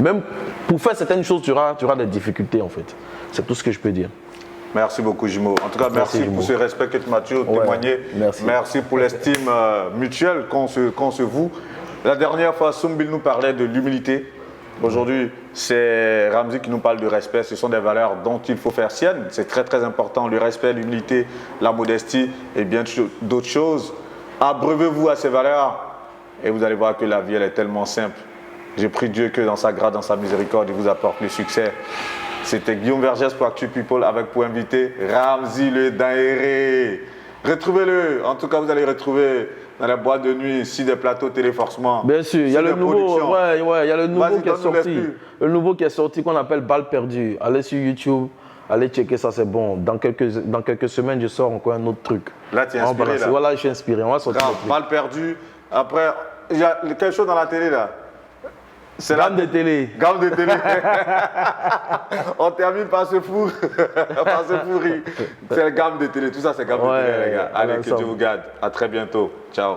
Même pour faire certaines choses, tu auras des difficultés en fait. C'est tout ce que je peux dire. Merci beaucoup, Jimo. En tout cas, merci pour ce respect que tu m'as témoigné. Merci pour l'estime mutuelle qu'on se voue. La dernière fois, Soumbil nous parlait de l'humilité. Aujourd'hui, c'est Ramzy qui nous parle de respect. Ce sont des valeurs dont il faut faire sienne. C'est très très important. Le respect, l'humilité, la modestie et bien d'autres choses. Abreuvez-vous à ces valeurs et vous allez voir que la vie, elle est tellement simple. J'ai prie Dieu que dans sa grâce, dans sa miséricorde, il vous apporte le succès. C'était Guillaume Vergès pour Actu People avec pour invité Ramzy le Daéré. Retrouvez-le. En tout cas, vous allez retrouver dans les boîtes de nuit ici des plateaux téléforcement. Bien sûr, il y a le nouveau, il y a le nouveau qui est sorti. Le nouveau qui est sorti qu'on appelle Balle perdue. Allez sur YouTube, allez checker ça, c'est bon. Dans quelques semaines, je sors encore un autre truc. Là, tu es inspiré. Là. Voilà, je suis inspiré. On va sortir. Balle perdue. Après, il y a quelque chose dans la télé là. C'est gamme de télé. Gamme de télé. On termine par ce four. Par ce fourri. C'est le gamme de télé. Tout ça, c'est gamme de télé, les gars. Allez, que Dieu vous garde. À très bientôt. Ciao.